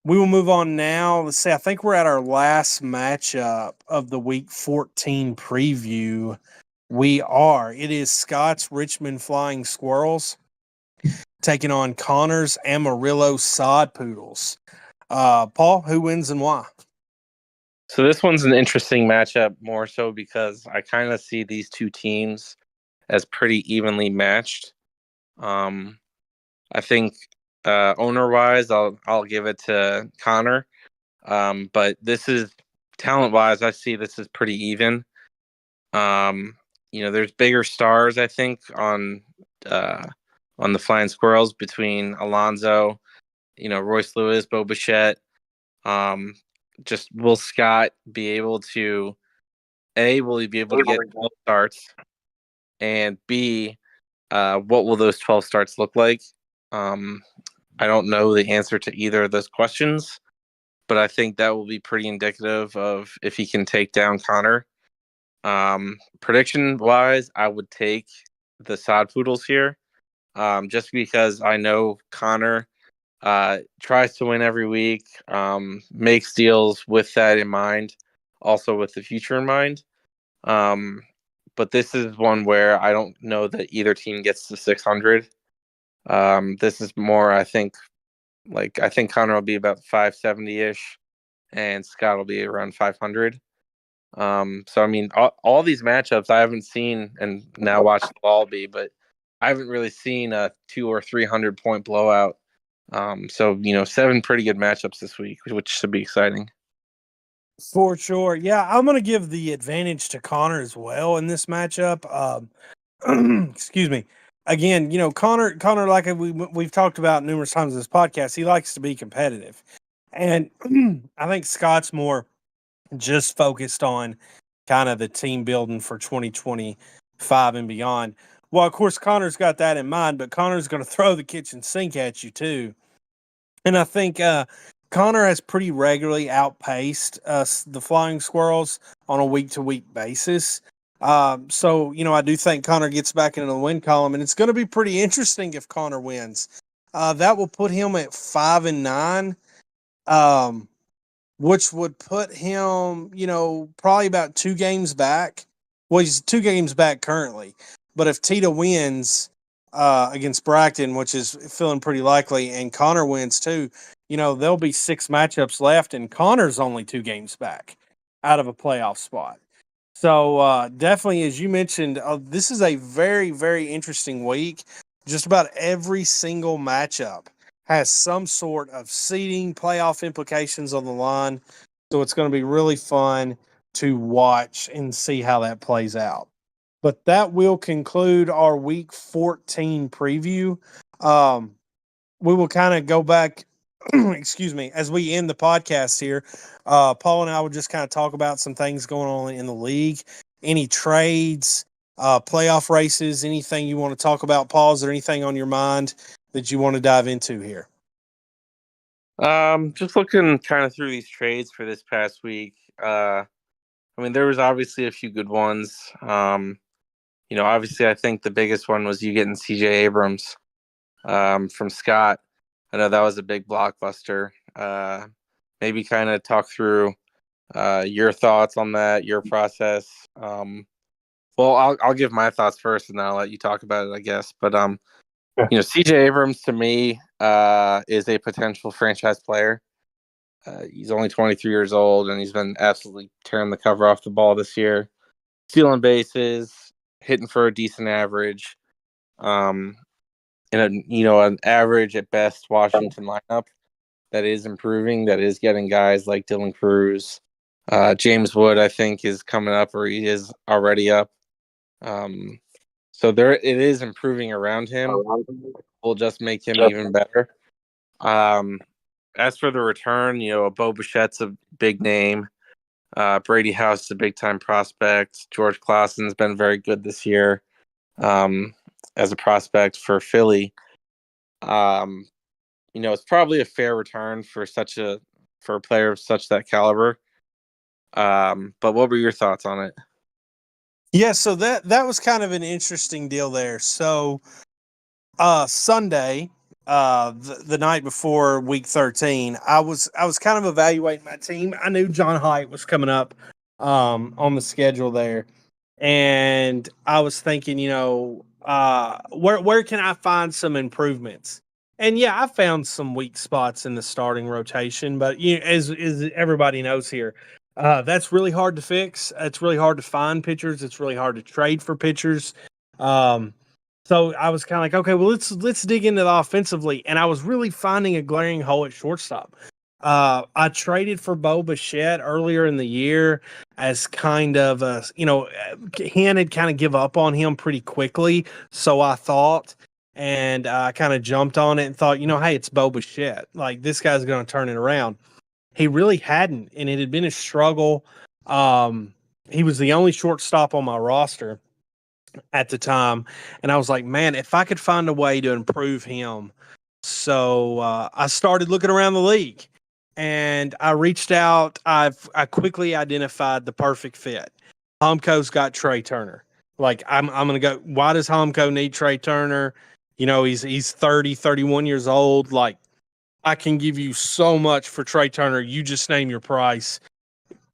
We will move on now. Let's see. I think we're at our last matchup of the Week 14 preview. We are. It is Scott's Richmond Flying Squirrels taking on Connor's Amarillo Sod Poodles. Paul, who wins and why? So this one's an interesting matchup, more so because I kind of see these two teams as pretty evenly matched. I think owner-wise, I'll give it to Connor. But this is talent-wise, I see this is pretty even. There's bigger stars, I think, on the Flying Squirrels between Alonzo, Royce Lewis, Bo Bichette. Just will Scott be able to will he be able to get 12 starts, and B, what will those 12 starts look like? I don't know the answer to either of those questions, but I think that will be pretty indicative of if he can take down Connor. Prediction wise, I would take the Sod Poodles here, just because I know Connor tries to win every week, makes deals with that in mind, also with the future in mind. But this is one where I don't know that either team gets to 600. This is more, I think Connor will be about 570-ish, and Scott will be around 500. So I mean, all these matchups I haven't seen, and now watch the ball be, but I haven't really seen a 200 or 300 point blowout. So 7 pretty good matchups this week, which should be exciting. For sure. Yeah, I'm going to give the advantage to Connor as well in this matchup. Excuse me. Again, Connor, like we've talked about numerous times in this podcast, he likes to be competitive. And I think Scott's more just focused on kind of the team building for 2025 and beyond. Well, of course, Connor's got that in mind, but Connor's going to throw the kitchen sink at you too. And I think Connor has pretty regularly outpaced the Flying Squirrels on a week-to-week basis. So, I do think Connor gets back into the win column, and it's going to be pretty interesting if Connor wins. That will put him at 5-9, which would put him, probably about 2 games back. Well, he's 2 games back currently. But if Tita wins against Bracton, which is feeling pretty likely, and Connor wins too, there'll be 6 matchups left, and Connor's only 2 games back out of a playoff spot. So definitely, as you mentioned, this is a very, very interesting week. Just about every single matchup has some sort of seeding, playoff implications on the line. So it's going to be really fun to watch and see how that plays out. But that will conclude our Week 14 preview. We will kind of go back, excuse me, as we end the podcast here. Paul and I will just kind of talk about some things going on in the league, any trades, playoff races, anything you want to talk about. Paul, is there anything on your mind that you want to dive into here? Just looking kind of through these trades for this past week. I mean, there was obviously a few good ones. Obviously, I think the biggest one was you getting CJ Abrams from Scott. I know that was a big blockbuster. Maybe kind of talk through your thoughts on that, your process. Well, I'll give my thoughts first, and then I'll let you talk about it, I guess. But CJ Abrams to me is a potential franchise player. He's only 23 years old, and he's been absolutely tearing the cover off the ball this year, stealing bases, hitting for a decent average. In an average at best Washington lineup that is improving, that is getting guys like Dylan Cruz. James Wood, I think, is coming up, or he is already up. So it is improving around him. Will just make him even better. As for the return, Bo Bichette's a big name. Brady House is a big time prospect. George Clausen's been very good this year as a prospect for Philly. It's probably a fair return for a player of such that caliber. But what were your thoughts on it? Yeah, so that was kind of an interesting deal there. So Sunday, the night before week 13, I was kind of evaluating my team. I knew John Haidt was coming up on the schedule there, and I was thinking, where can I find some improvements? And yeah, I found some weak spots in the starting rotation, but as everybody knows here, that's really hard to fix. It's really hard to find pitchers. It's really hard to trade for pitchers. So I was kind of like, okay, well, let's dig into the offensively, and I was really finding a glaring hole at shortstop. I traded for Bo Bichette earlier in the year as kind of Hen had kind of give up on him pretty quickly, so I thought, and I kind of jumped on it and thought, hey, it's Bo Bichette, like this guy's going to turn it around. He really hadn't, and it had been a struggle. He was the only shortstop on my roster at the time, and I was like, man, if I could find a way to improve him. So I started looking around the league, and I reached out. I quickly identified the perfect fit. Homco's got Trey Turner. Like I'm gonna go. Why does Homco need Trey Turner? He's 30, 31 years old. Like I can give you so much for Trey Turner. You just name your price.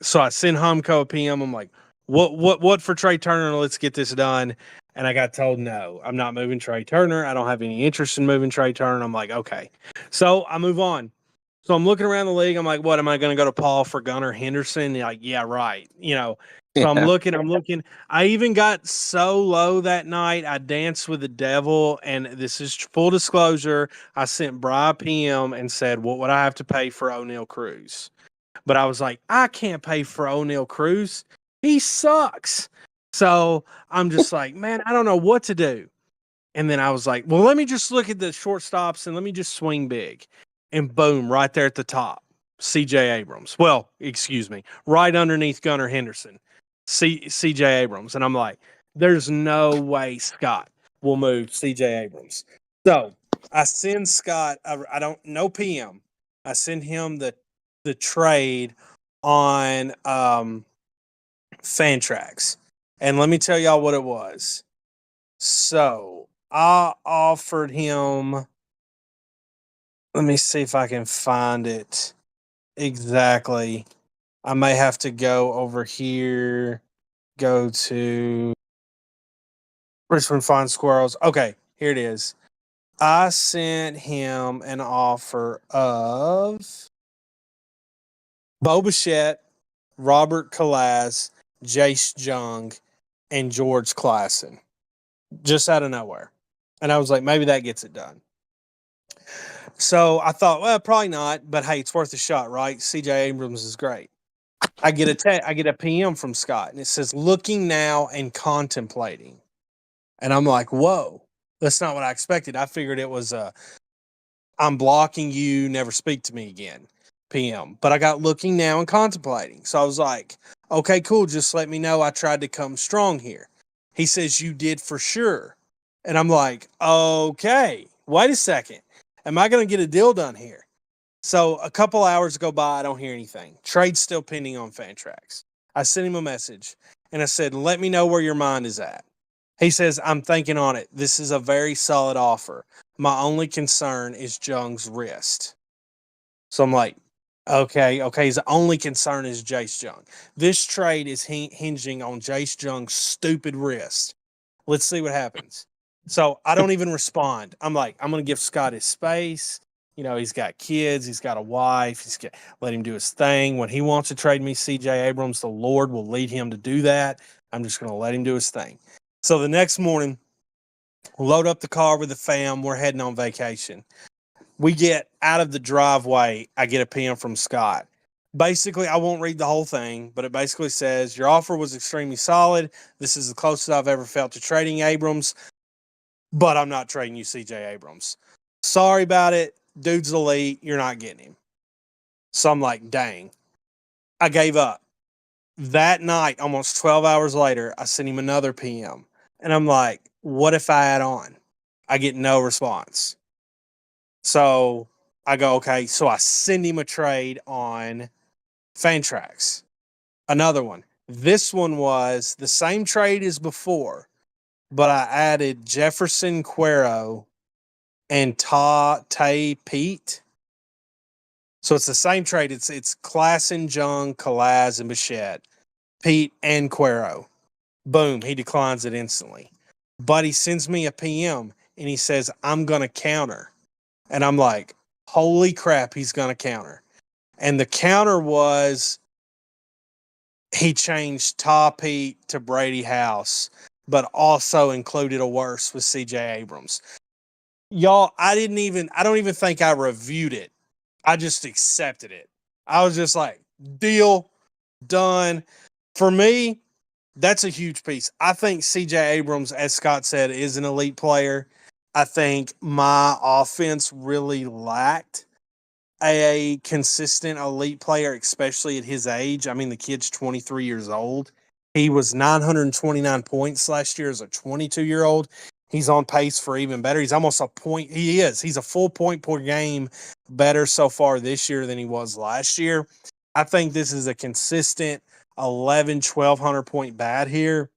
So I send Homco a PM. I'm like, what for Trey Turner? Let's get this done. And I got told, no, I'm not moving Trey Turner. I don't have any interest in moving Trey Turner. I'm like, okay. So I move on. So I'm looking around the league. I'm like, what am I going to go to Paul for Gunnar Henderson? And like, yeah, right. So I'm looking. I even got so low that night. I danced with the devil. And this is full disclosure. I sent Bri PM and said, what would I have to pay for O'Neal Cruz? But I was like, I can't pay for O'Neal Cruz. He sucks. So I'm just like, man, I don't know what to do. And then I was like, well, let me just look at the shortstops and let me just swing big. And boom, right there at the top, CJ Abrams. Well, excuse me, right underneath Gunnar Henderson, CJ Abrams. And I'm like, there's no way Scott will move CJ Abrams. So I send Scott, I don't know PM. I send him the trade on Fantrax. And let me tell y'all what it was. So I offered him, let me see if I can find it exactly. I may have to go over here, go to Richmond Fine Squirrels. Okay, here it is. I sent him an offer of Bo Bichette, Robert Kalaz, Jace Jung, and George Classen, just out of nowhere. And I was like, maybe that gets it done. So I thought, well, probably not, but hey, it's worth a shot, right? CJ Abrams is great. I get a PM from Scott, and it says looking now and contemplating. And I'm like, whoa, that's not what I expected. I figured it was I'm blocking you, never speak to me again, PM. But I got looking now and contemplating. So I was like, okay, cool. Just let me know I tried to come strong here. He says, you did for sure. And I'm like, okay, wait a second. Am I going to get a deal done here? So a couple hours go by. I don't hear anything. Trade's still pending on Fantrax. I sent him a message and I said, let me know where your mind is at. He says, I'm thinking on it. This is a very solid offer. My only concern is Jung's wrist. So I'm like, okay. His only concern is Jace Jung. This trade is hinging on Jace Jung's stupid wrist. Let's see what happens. So I don't even respond. I'm like, I'm going to give Scott his space. You know, he's got kids. He's got a wife. Let him do his thing. When he wants to trade me CJ Abrams, the Lord will lead him to do that. I'm just going to let him do his thing. So the next morning, load up the car with the fam. We're heading on vacation. We get out of the driveway. I get a PM from Scott. Basically, I won't read the whole thing, but it basically says, your offer was extremely solid. This is the closest I've ever felt to trading Abrams, but I'm not trading you CJ Abrams. Sorry about it. Dude's elite. You're not getting him. So I'm like, dang. I gave up. That night, almost 12 hours later, I sent him another PM. And I'm like, what if I add on? I get no response. So I go, okay. So I send him a trade on Fantrax. Another one. This one was the same trade as before, but I added Jefferson Cuero and Tay Pete. So it's the same trade. It's Klassen, Jung, Kalaz, and Bichette. Pete and Cuero. Boom. He declines it instantly. But he sends me a PM and he says, I'm going to counter. And I'm like, holy crap, he's going to counter. And the counter was he changed Pete to Brady House, but also included a worse with CJ Abrams. Y'all, I don't even think I reviewed it. I just accepted it. I was just like, deal, done. For me, that's a huge piece. I think CJ Abrams, as Scott said, is an elite player. I think my offense really lacked a consistent elite player, especially at his age. I mean, the kid's 23 years old. He was 929 points last year as a 22-year-old. He's on pace for even better. He's almost a point. He's a full point per game better so far this year than he was last year. I think this is a consistent 1,200 point bat here.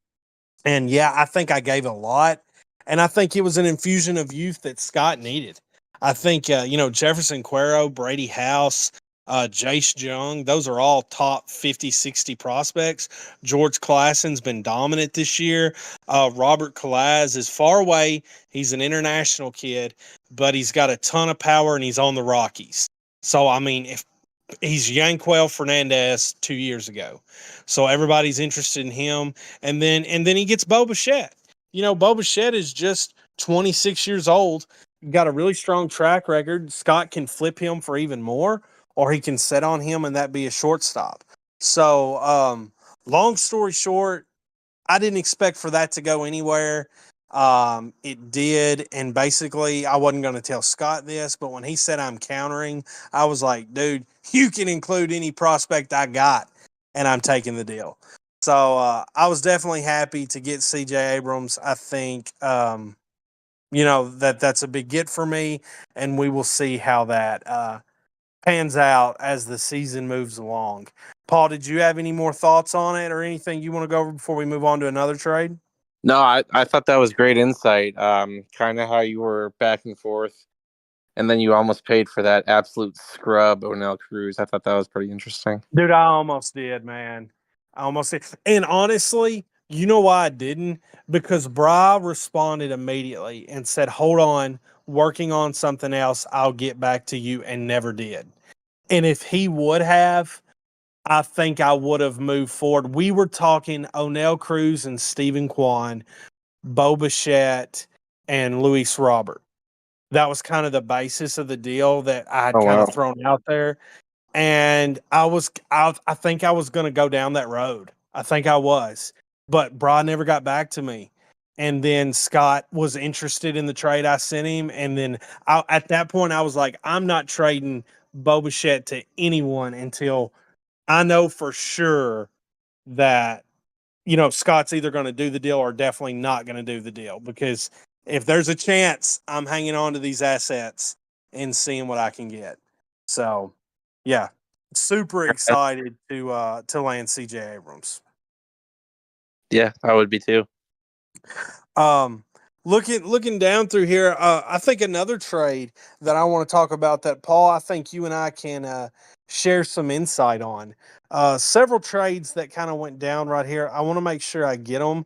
And yeah, I think I gave a lot. And I think it was an infusion of youth that Scott needed. I think, Jefferson Cuero, Brady House, Jace Jung, those are all top 50, 60 prospects. George Klassen's been dominant this year. Robert Kalaz is far away. He's an international kid, but he's got a ton of power and he's on the Rockies. So, I mean, if he's Yanquel Fernandez 2 years ago. So everybody's interested in him. And then he gets Bo Bichette. Bo Bichette is just 26 years old. Got a really strong track record. Scott can flip him for even more, or he can set on him and that be a shortstop. So, long story short, I didn't expect for that to go anywhere. It did. And basically, I wasn't going to tell Scott this, but when he said I'm countering, I was like, dude, you can include any prospect I got, and I'm taking the deal. So I was definitely happy to get CJ Abrams. I think, that's a big get for me, and we will see how that pans out as the season moves along. Paul, did you have any more thoughts on it or anything you want to go over before we move on to another trade? No, I thought that was great insight. Kind of how you were back and forth, and then you almost paid for that absolute scrub, O'Neill Cruz. I thought that was pretty interesting. Dude, I almost did, man. I almost did. And honestly, you know why I didn't? Because Bry responded immediately and said, hold on, working on something else. I'll get back to you, and never did. And if he would have, I think I would have moved forward. We were talking O'Neill Cruz and Stephen Kwan, Bo Bichette, and Luis Robert. That was kind of the basis of the deal that I had of thrown out there. And I think I was going to go down that road. I think I was. But Bry never got back to me. And then Scott was interested in the trade I sent him. And then at that point, I was like, I'm not trading Bo Bichette to anyone until I know for sure that, Scott's either going to do the deal or definitely not going to do the deal, because if there's a chance, I'm hanging on to these assets and seeing what I can get. So, yeah, super excited to land CJ Abrams. Yeah, I would be too. Um, looking down through here, I think another trade that I want to talk about that Paul, I think you and I can share some insight on. Several trades that kind of went down right here. I want to make sure I get them.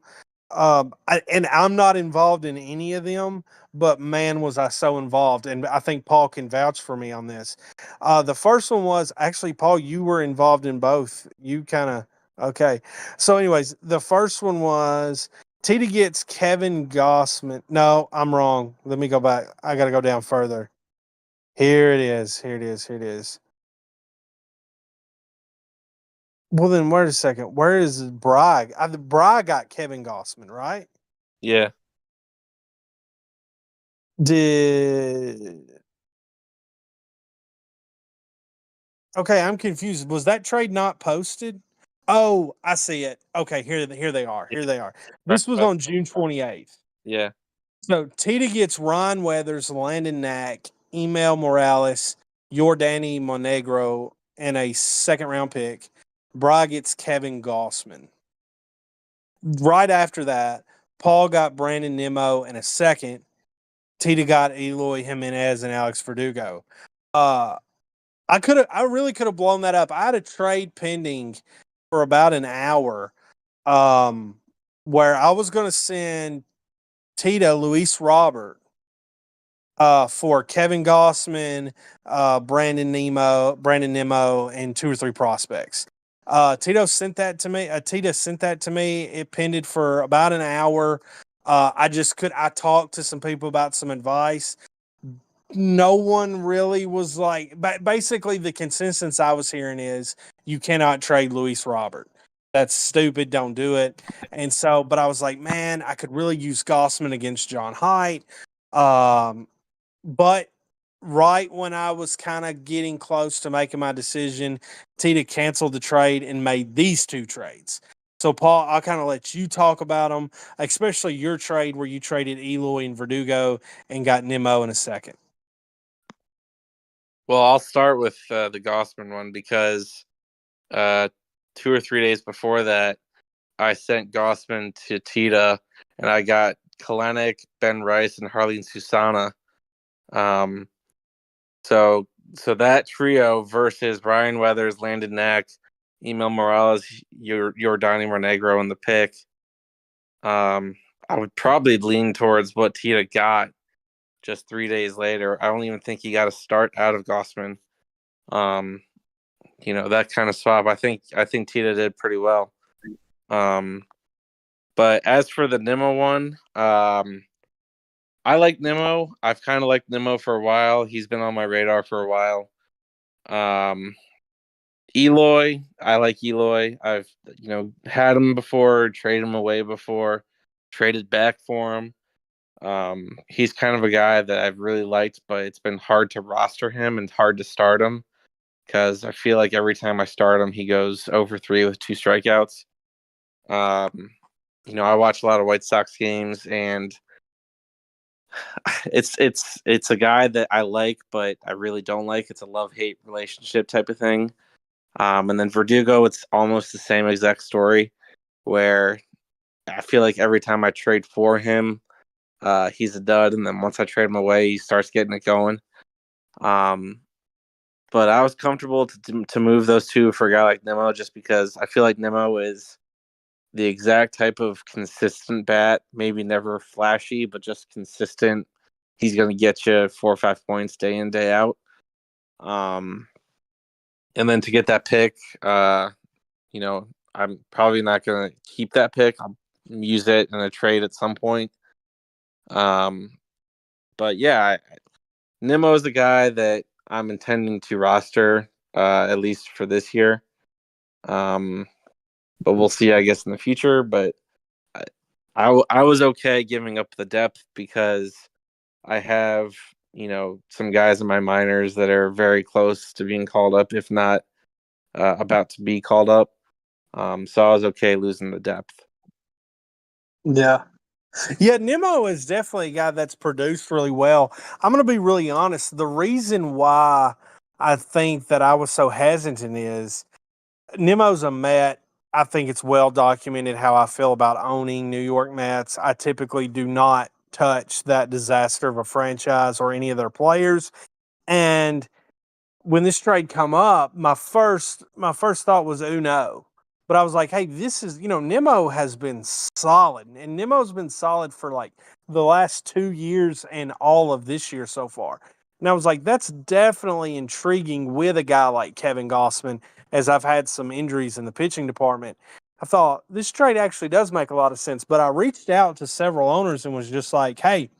And I'm not involved in any of them, but man, was I so involved. And I think Paul can vouch for me on this. The first one was actually, Paul, you were involved in both. You kind of, okay. So, anyways, the first one was Tita gets Kevin Gossman. No, I'm wrong. Let me go back. I got to go down further. Here it is. Here it is. Here it is. Well, then wait a second. Where is Bry? Bry got Kevin Gossman, right? Yeah. Did Okay, I'm confused. Was that trade not posted? Oh, I see it. Okay, here they are. Here they are. This was on June 28th. Yeah. So Tita gets Ron Weathers, Landon Knack, Email Morales, Jordani Monegro, and a second round pick. Bry gets Kevin Gossman. Right after that, Paul got Brandon Nimmo and a second. Tita got Eloy Jimenez and Alex Verdugo. I really could have blown that up. I had a trade pending for about an hour, where I was going to send Tito Luis Robert, for Kevin Gossman, Brandon Nimmo, and 2 or 3 prospects. Tito sent that to me. Tito sent that to me. It pended for about an hour. I talked to some people about some advice. No one really was like, basically the consensus I was hearing is you cannot trade Luis Robert. That's stupid. Don't do it. And so, but I was like, man, I could really use Gossman against John Haidt. But right when I was kind of getting close to making my decision, Tita canceled the trade and made these 2 trades. So, Paul, I'll kind of let you talk about them, especially your trade where you traded Eloy and Verdugo and got Nimmo in a second. Well, I'll start with the Gossman one because 2 or 3 days before that, I sent Gossman to Tita, and I got Kalenic, Ben Rice, and Harleen Susana. So that trio versus Ryan Weathers, Landon Knack, Emil Morales, your Donnie Monegro in the pick. I would probably lean towards what Tita got just 3 days later. I don't even think he got a start out of Gossman. That kind of swap. I think Tita did pretty well. But as for the Nimmo one, I like Nimmo. I've kind of liked Nimmo for a while. He's been on my radar for a while. Eloy, I like Eloy. I've had him before, traded him away before, traded back for him. He's kind of a guy that I've really liked, but it's been hard to roster him and hard to start him because I feel like every time I start him, he goes over 3 with 2 strikeouts. I watch a lot of White Sox games, and it's a guy that I like, but I really don't like. It's a love-hate relationship type of thing. And then Verdugo, it's almost the same exact story, where I feel like every time I trade for him, he's a dud, and then once I trade him away, he starts getting it going. But I was comfortable to move those 2 for a guy like Nimmo, just because I feel like Nimmo is the exact type of consistent bat, maybe never flashy, but just consistent. He's going to get you 4 or 5 points day in, day out. And then to get that pick, I'm probably not going to keep that pick. I'll use it in a trade at some point. But yeah, Nimmo is the guy that I'm intending to roster, at least for this year. But we'll see, I guess, in the future. But I was okay giving up the depth because I have, some guys in my minors that are very close to being called up, if not about to be called up. So I was okay losing the depth. Yeah. Yeah, Nemo is definitely a guy that's produced really well. I'm going to be really honest. The reason why I think that I was so hesitant is Nemo's a Met. I think it's well documented how I feel about owning New York Mets. I typically do not touch that disaster of a franchise or any of their players. And when this trade come up, my first thought was, oh no. But I was like, hey, this is, Nemo has been solid. And Nemo's been solid for like the last 2 years and all of this year so far. And I was like, that's definitely intriguing with a guy like Kevin Gossman, as I've had some injuries in the pitching department. I thought this trade actually does make a lot of sense. But I reached out to several owners and was just like, hey,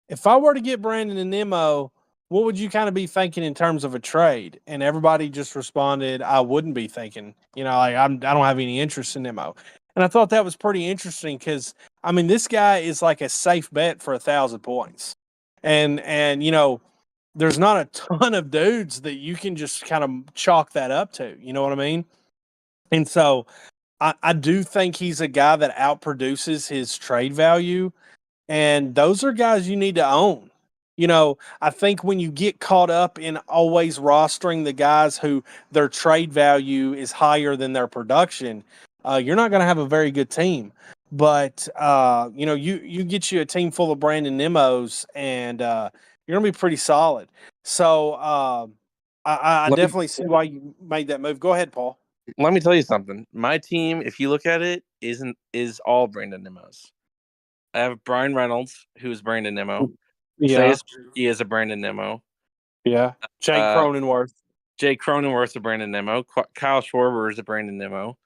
if I were to get Brandon and Nemo, what would you kind of be thinking in terms of a trade? And everybody just responded, I wouldn't be thinking, like I don't have any interest in Nemo. And I thought that was pretty interesting because, I mean, this guy is like a safe bet for 1,000 points. And there's not a ton of dudes that you can just kind of chalk that up to. You know what I mean? And so I do think he's a guy that outproduces his trade value, and those are guys you need to own. I think when you get caught up in always rostering the guys who their trade value is higher than their production, you're not going to have a very good team. But you get you a team full of Brandon Nemos, and you're going to be pretty solid. So I Let me definitely see why you made that move. Go ahead, Paul. let me tell you something. My team, if you look at it, is all Brandon Nemos. I have Brian Reynolds, who's Brandon Nemo. Yeah, Sayas he is a Brandon Nemo. yeah. Jake Uh, Cronenworth. Jake Cronenworth's a Brandon Nemo. Kyle Schwarber is a Brandon Nemo.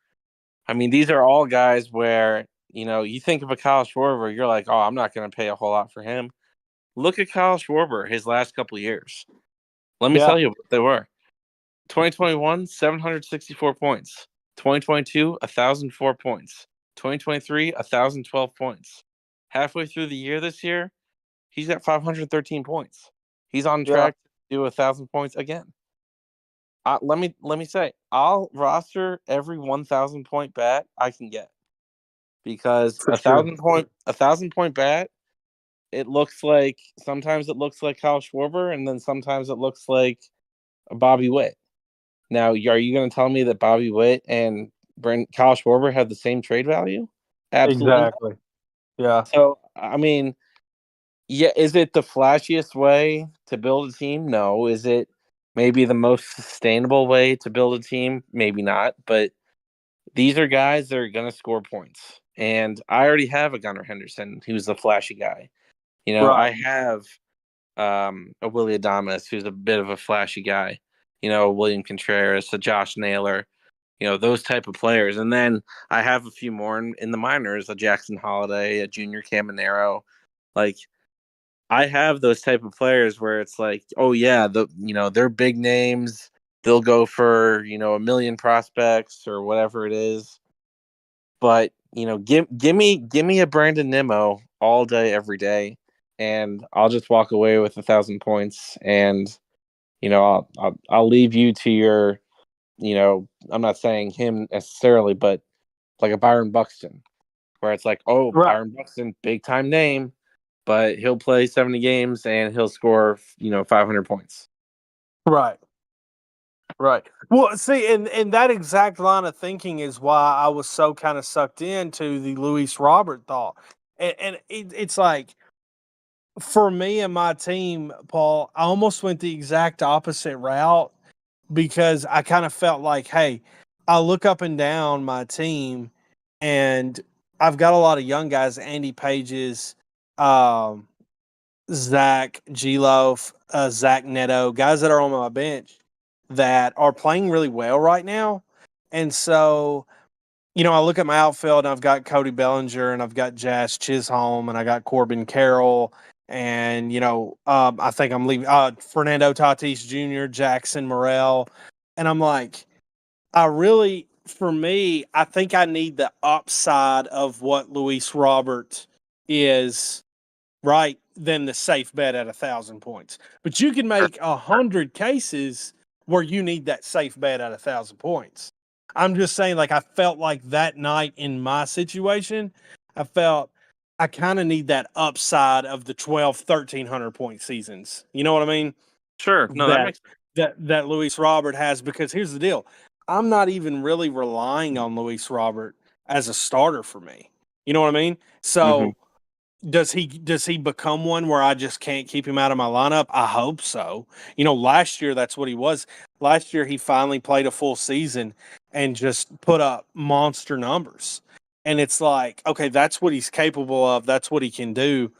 I mean, these are all guys where you think of a Kyle Schwarber, you're like, oh, I'm not going to pay a whole lot for him. Look at Kyle Schwarber his last couple of years. Let me Yeah, tell you what they were. 2021, 764 points. 2022, 1,004 points. 2023, 1,012 points. Halfway through the year this year, he's at 513 points. He's on yeah, track to do 1,000 points again. Let me say, I'll roster every 1,000 point bat I can get because for a sure. thousand point bat. Sometimes it looks like Kyle Schwarber, and then sometimes it looks like Bobby Witt. Now, are you going to tell me that Bobby Witt and Kyle Schwarber have the same trade value? Absolutely not. Exactly. Yeah. So, I mean, yeah, is it the flashiest way to build a team? No. Is it maybe the most sustainable way to build a team? Maybe not. But these are guys that are going to score points. And I already have a Gunnar Henderson who's the flashy guy. Right. I have a Willie Adames who's a bit of a flashy guy. William Contreras, a Josh Naylor, those type of players. And then I have a few more in the minors, a Jackson Holiday, a Junior Caminero. Like, I have those type of players where it's like, oh yeah, they're big names. They'll go for, a million prospects or whatever it is. But, give me a Brandon Nimmo all day, every day, and I'll just walk away with 1,000 points. And, I'll leave you to your, I'm not saying him necessarily, but like a Byron Buxton, where it's like, oh, Right. Byron Buxton, big time name, but he'll play 70 games and he'll score, 500 points. Right. Right. Well, see, and that exact line of thinking is why I was so kind of sucked into the Luis Robert thought. And it's like, for me and my team, Paul, I almost went the exact opposite route because I kind of felt like, hey, I look up and down my team and I've got a lot of young guys, Andy Pages, um, Zach G-Loaf, Zach Neto, guys that are on my bench that are playing really well right now. And so, I look at my outfield and I've got Cody Bellinger and I've got Jazz Chisholm and I got Corbin Carroll and, I think I'm leaving Fernando Tatis Jr., Jackson Morrell. And I'm like, for me, I think I need the upside of what Luis Robert is, right, than the safe bet at 1,000 points. But you can make 100 cases where you need that safe bet at 1,000 points. I'm just saying, like, I felt like that night in my situation, I felt I kind of need that upside of the 1,300 point seasons. You know what I mean? Sure. No, that That makes that Luis Robert has, because here's the deal. I'm not even really relying on Luis Robert as a starter for me. You know what I mean? hmm So does he become one where I just can't keep him out of my lineup? I hope so. Last year that's what he was. Last year he finally played a full season and just put up monster numbers. And it's like, okay, that's what he's capable of. That's what he can do.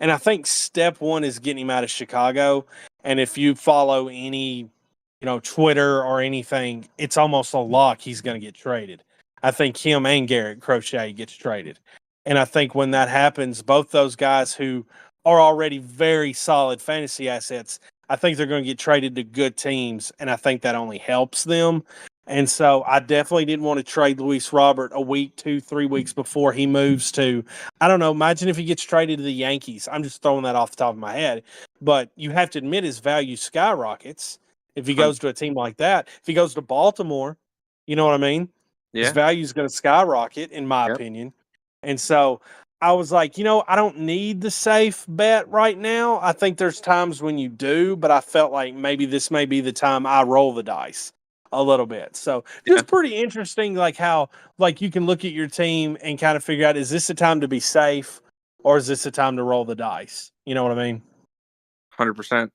And I think step one is getting him out of Chicago. And if you follow any, Twitter or anything, it's almost a lock he's going to get traded. I think him and Garrett Crochet gets traded. And I think when that happens, both those guys who are already very solid fantasy assets, I think they're going to get traded to good teams. And I think that only helps them. And so I definitely didn't want to trade Luis Robert a week, 2, 3 weeks before he moves to, I don't know, imagine if he gets traded to the Yankees. I'm just throwing that off the top of my head. But you have to admit his value skyrockets if he goes to a team like that. If he goes to Baltimore, you know what I mean? His Yeah. value is going to skyrocket, in my Yep. opinion. And so I was like, I don't need the safe bet right now. I think there's times when you do, but I felt like maybe this may be the time I roll the dice a little bit. So Yeah. just pretty interesting, like how like you can look at your team and kind of figure out, is this a time to be safe or is this a time to roll the dice? You know what I mean? 100%.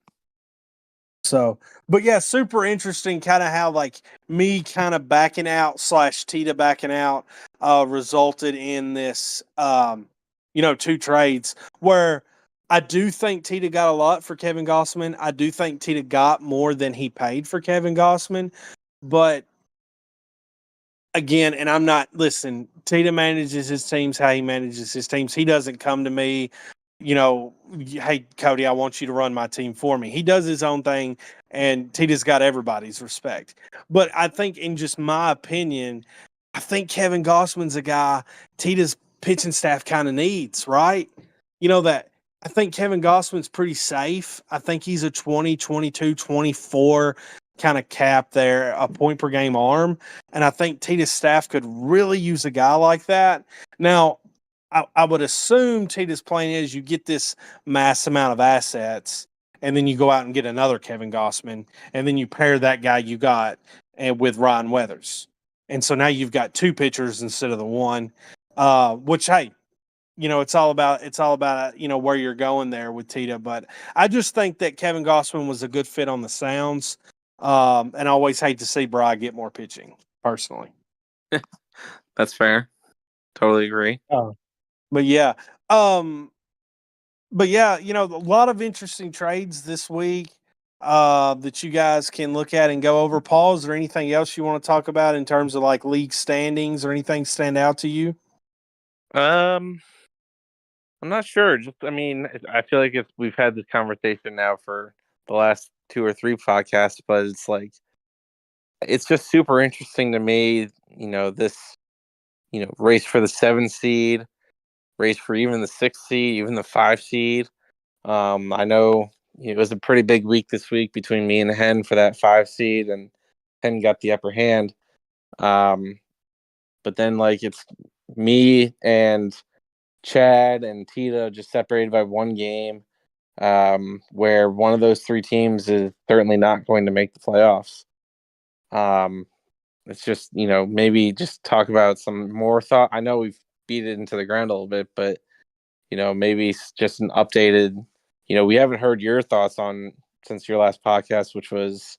So, but yeah, super interesting kind of how like me kind of backing out / Tita backing out resulted in this, 2 trades where I do think Tita got a lot for Kevin Gossman. I do think Tita got more than he paid for Kevin Gossman, but again, and I'm not, listen, Tita manages his teams how he manages his teams. He doesn't come to me, hey, Cody, I want you to run my team for me. He does his own thing, and Tita's got everybody's respect. But I think, in just my opinion, I think Kevin Gossman's a guy Tita's pitching staff kind of needs, right? That I think Kevin Gossman's pretty safe. I think he's a 20, 22, 24 kind of cap there, a point per game arm. And I think Tita's staff could really use a guy like that. Now, I would assume Tita's plan is you get this mass amount of assets, and then you go out and get another Kevin Gossman, and then you pair that guy you got and with Ryan Weathers. And so now you've got 2 pitchers instead of the one, which, hey, it's all about where you're going there with Tita. But I just think that Kevin Gossman was a good fit on the sounds, and I always hate to see Bry get more pitching personally. That's fair. Totally agree. Oh. But yeah, um, a lot of interesting trades this week that you guys can look at and go over. Paul, is there anything else you want to talk about in terms of like league standings or anything stand out to you? I'm not sure. I mean, I feel like we've had this conversation now for the last 2 or 3 podcasts, but it's just super interesting to me. This race for the 7 seed, race for even the 6 seed, even the 5 seed. I know it was a pretty big week this week between me and Hen for that 5 seed, and Hen got the upper hand. But then it's me and Chad and Tita just separated by 1 game, where one of those 3 teams is certainly not going to make the playoffs. It's just, maybe just talk about some more thought. I know we've beat it into the ground a little bit, but, maybe just an updated, we haven't heard your thoughts on since your last podcast, which was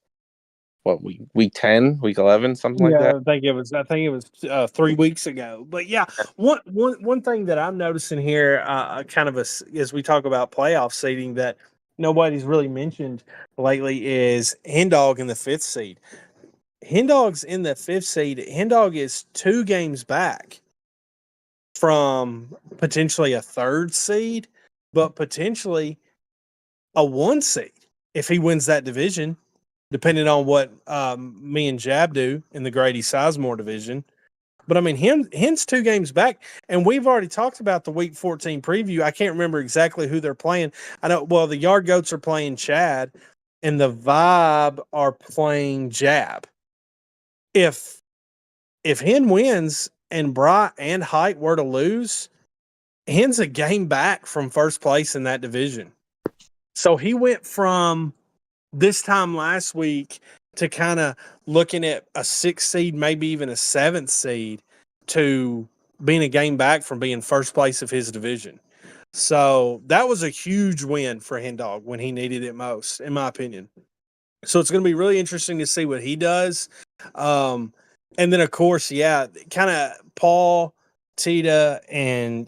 what, week 10, week 11, something like Yeah, that. I think it was 3 weeks ago. But yeah, one thing that I'm noticing here, kind of as we talk about playoff seeding that nobody's really mentioned lately is Hendog in the 5th seed. Hendog's in the 5th seed. Hendog is 2 games back from potentially a 3rd seed, but potentially a 1 seed if he wins that division, depending on what me and Jab do in the Grady Sizemore division. But I mean, Hen's 2 games back, and we've already talked about the Week 14 preview. I can't remember exactly who they're playing. I know, well, the Yard Goats are playing Chad, and the Vibe are playing Jab. If Hen wins and Bry and Height were to lose, Hen's a game back from first place in that division. So he went from this time last week to kind of looking at a 6th seed, maybe even a 7th seed, to being a game back from being first place of his division. So that was a huge win for Hen Dog when he needed it most, in my opinion. So it's going to be really interesting to see what he does. And then, of course, yeah, kind of Paul, Tita, and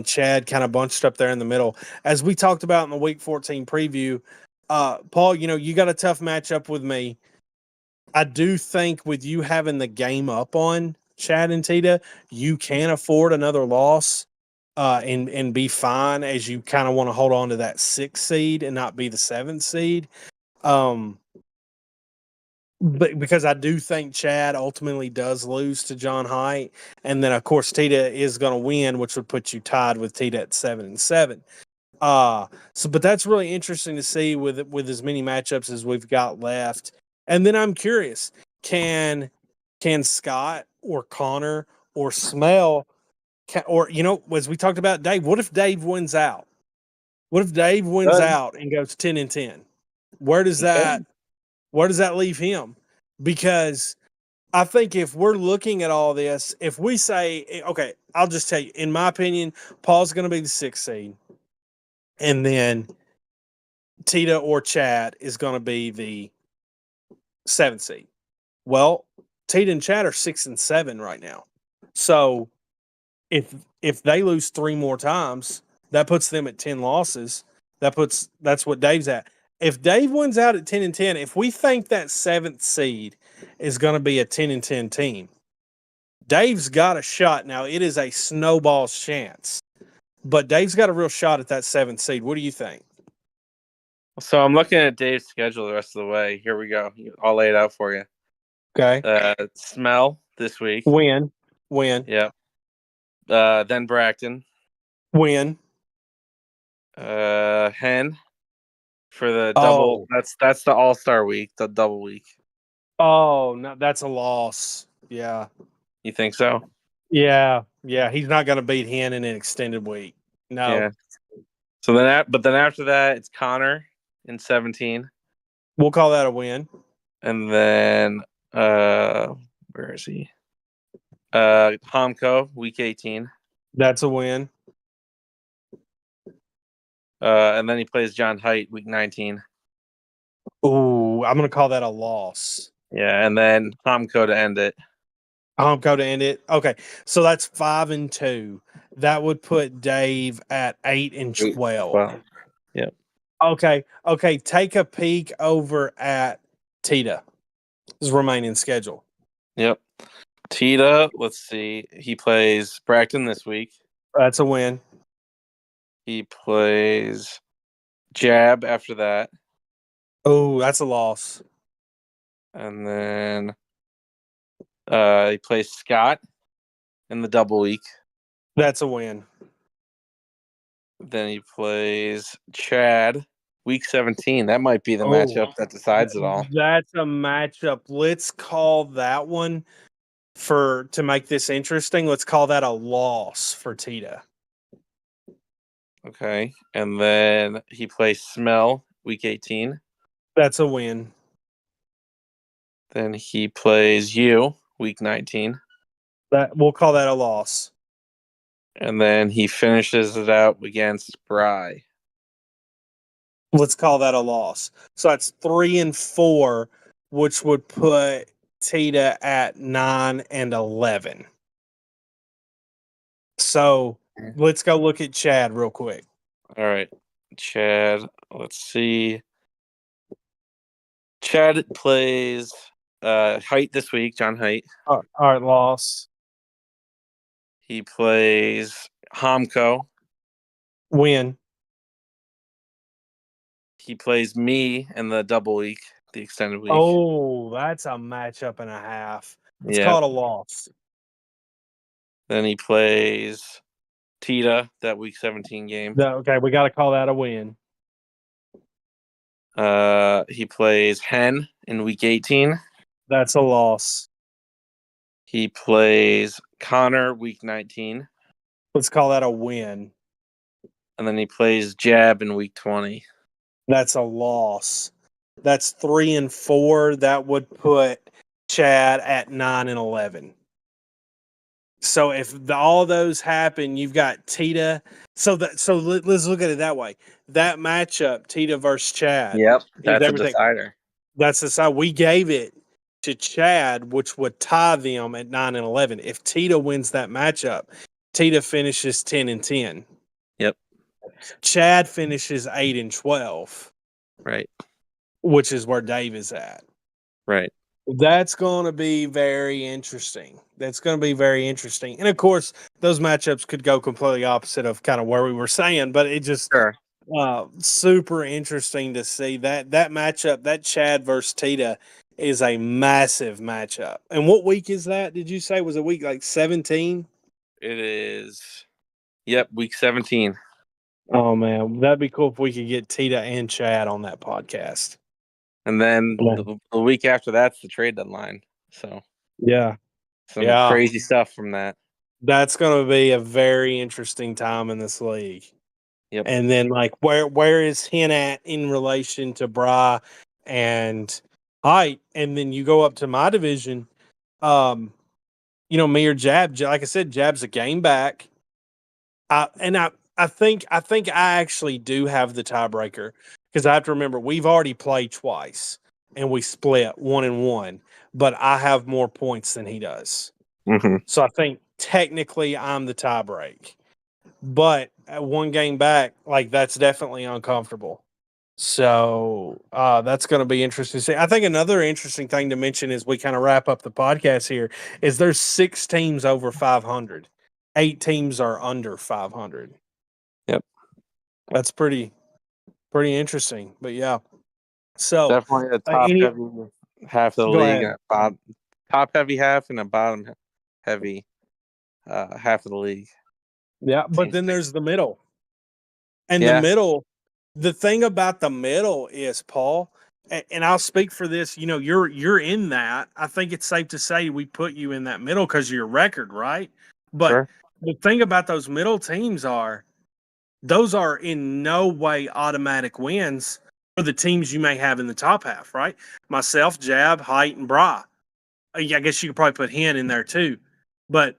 Chad kind of bunched up there in the middle. As we talked about in the Week 14 preview, Paul, you got a tough matchup with me. I do think with you having the game up on Chad and Tita, you can afford another loss and be fine, as you kind of want to hold on to that 6th seed and not be the 7th seed. But because I do think Chad ultimately does lose to John Height, and then of course Tita is going to win, which would put you tied with Tita at 7-7. But that's really interesting to see with as many matchups as we've got left. And then I'm curious, can Scott or Connor or Smell or as we talked about Dave, what if Dave wins out? What if Dave wins out and goes 10-10? Where does that leave him? Because I think if we're looking at all this, if we say, okay, I'll just tell you, in my opinion, Paul's going to be the 6th seed. And then Tita or Chad is going to be the 7th seed. Well, Tita and Chad are 6 and 7 right now. So if they lose 3 more times, that puts them at 10 losses. That's what Dave's at. If Dave wins out at 10-10, if we think that 7th seed is going to be a 10-10 team, Dave's got a shot. Now it is a snowball's chance, but Dave's got a real shot at that 7th seed. What do you think? So I'm looking at Dave's schedule the rest of the way. Here we go. I'll lay it out for you. Okay. Smell this week. Win. Yep. Then Bracton. Win. Hen for the double. That's the All-Star week, the double week. Oh, no, that's a loss. Yeah. You think so? Yeah. He's not going to beat Hen in an extended week. No. Yeah. So then, after that, it's Connor in 17. We'll call that a win. And then, where is he? Homco, week 18. That's a win. And then he plays John Height, week 19. Ooh, I'm going to call that a loss. Yeah, and then Homco to end it. Homco to end it. Okay, so that's 5-2. That would put Dave at 8-12. Well, yeah. Okay. Take a peek over at Tita. His remaining schedule. Yep. Tita, let's see. He plays Bracton this week. That's a win. He plays Jab after that. Oh, that's a loss. And then he plays Scott in the double week. That's a win. Then he plays Chad week 17. That might be the matchup that decides it all. That's a matchup. Let's call that one to make this interesting. Let's call that a loss for Tita. Okay. And then he plays Smell week 18. That's a win. Then he plays you week 19. We'll call that a loss. And then he finishes it out against Bry. Let's call that a loss. So that's 3-4, which would put Tita at 9-11. So let's go look at Chad real quick. All right. Chad, let's see. Chad plays Height this week, John Height. All right, loss. He plays Homco. Win. He plays me in the double week, the extended week. Oh, that's a matchup and a half. Let's call it a loss. Then he plays Tita, that week 17 game. Okay, we got to call that a win. He plays Hen in week 18. That's a loss. He plays Connor week 19. Let's call that a win. And then he plays Jab in week 20. That's a loss. That's 3-4. That would put Chad at 9-11. So if all of those happen, you've got Tita. Let's look at it that way. That matchup, Tita versus Chad, Yep, is that's a everything. decider. That's the side we gave it to Chad, which would tie them at 9-11. If Tita wins that matchup, Tita finishes 10-10. Yep. Chad finishes 8-12. Right. Which is where Dave is at. Right. That's going to be very interesting. And of course, those matchups could go completely opposite of kind of where we were saying, but it just super interesting to see that matchup, that Chad versus Tita is a massive matchup. And what week is that? Did you say was a week like 17? It is. Yep, week 17. Oh man, that'd be cool if we could get Tita and Chad on that podcast. And then the week after that's the trade deadline. So yeah, some crazy stuff from that. That's going to be a very interesting time in this league. Yep. And then, like, where is Hen at in relation to Bry and Height? And then you go up to my division. Me or Jab. Like I said, Jab's a game back. I think I actually do have the tiebreaker because I have to remember we've already played twice and we split 1-1, but I have more points than he does. Mm-hmm. So I think technically I'm the tiebreak, but at one game back, like that's definitely uncomfortable. So that's going to be interesting to see. I think another interesting thing to mention as we kind of wrap up the podcast here is there's 6 teams over 500. 8 teams are under 500. Yep. That's pretty interesting. But yeah. So definitely a top heavy half of the league, and a top heavy half and a bottom heavy half of the league. Yeah, but then there's the middle. And the middle, the thing about the middle is, Paul, and I'll speak for this, you're in that. I think it's safe to say we put you in that middle because of your record, right? But the thing about those middle teams those are in no way automatic wins for the teams you may have in the top half, right? Myself, Jab, Height, and Bra. I guess you could probably put Hen in there too. But,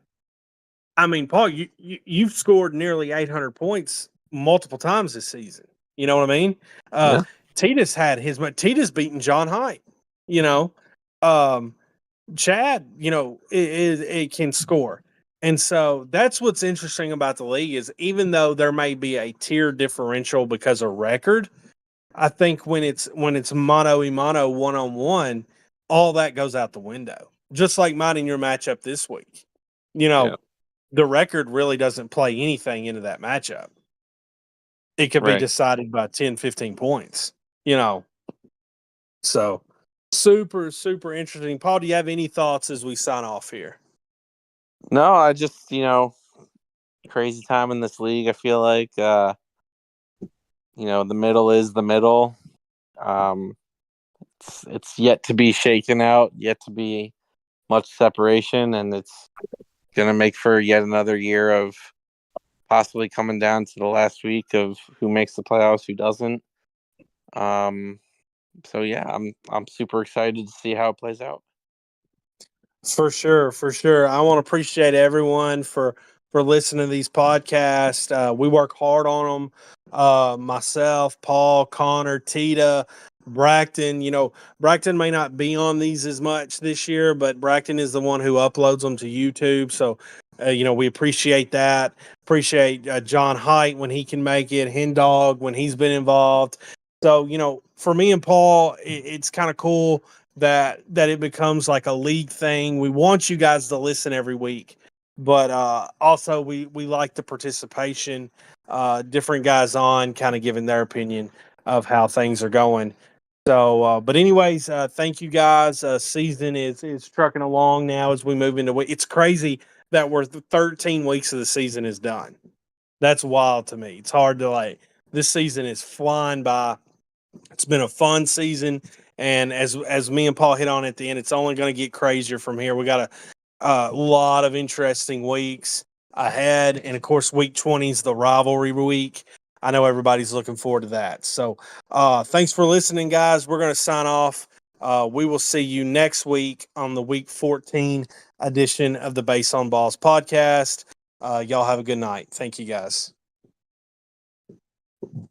I mean, Paul, you've scored nearly 800 points multiple times this season. You know what I mean? Tita's beaten John Height. Chad, it can score. And so that's what's interesting about the league is even though there may be a tier differential because of record, I think when it's mano a mano 1-on-1, all that goes out the window. Just like mine in your matchup this week. The record really doesn't play anything into that matchup. It could be decided by 10, 15 points, So super, super interesting. Paul, do you have any thoughts as we sign off here? No, I just, crazy time in this league. I feel like, the middle is the middle. It's yet to be shaken out, yet to be much separation, and it's going to make for yet another year of possibly coming down to the last week of who makes the playoffs, who doesn't. So yeah, I'm super excited to see how it plays out. For sure. I want to appreciate everyone for listening to these podcasts. We work hard on them. Myself, Paul, Connor, Tita, Braxton. Braxton may not be on these as much this year, but Braxton is the one who uploads them to YouTube. So, we appreciate that. Appreciate John Height when he can make it, Hen Dog when he's been involved. So, for me and Paul, it's kind of cool that it becomes like a league thing. We want you guys to listen every week, but also we like the participation, different guys on kind of giving their opinion of how things are going. So, but anyways, thank you guys. Season is trucking along now as we move into it's crazy that we're 13 weeks of the season is done. That's wild to me. It's hard to this season is flying by. It's been a fun season. And as me and Paul hit on at the end, it's only going to get crazier from here. We got a lot of interesting weeks ahead. And, of course, week 20 is the rivalry week. I know everybody's looking forward to that. So thanks for listening, guys. We're going to sign off. We will see you next week on the Week 14 edition of the Base on Balls podcast. Y'all have a good night. Thank you, guys.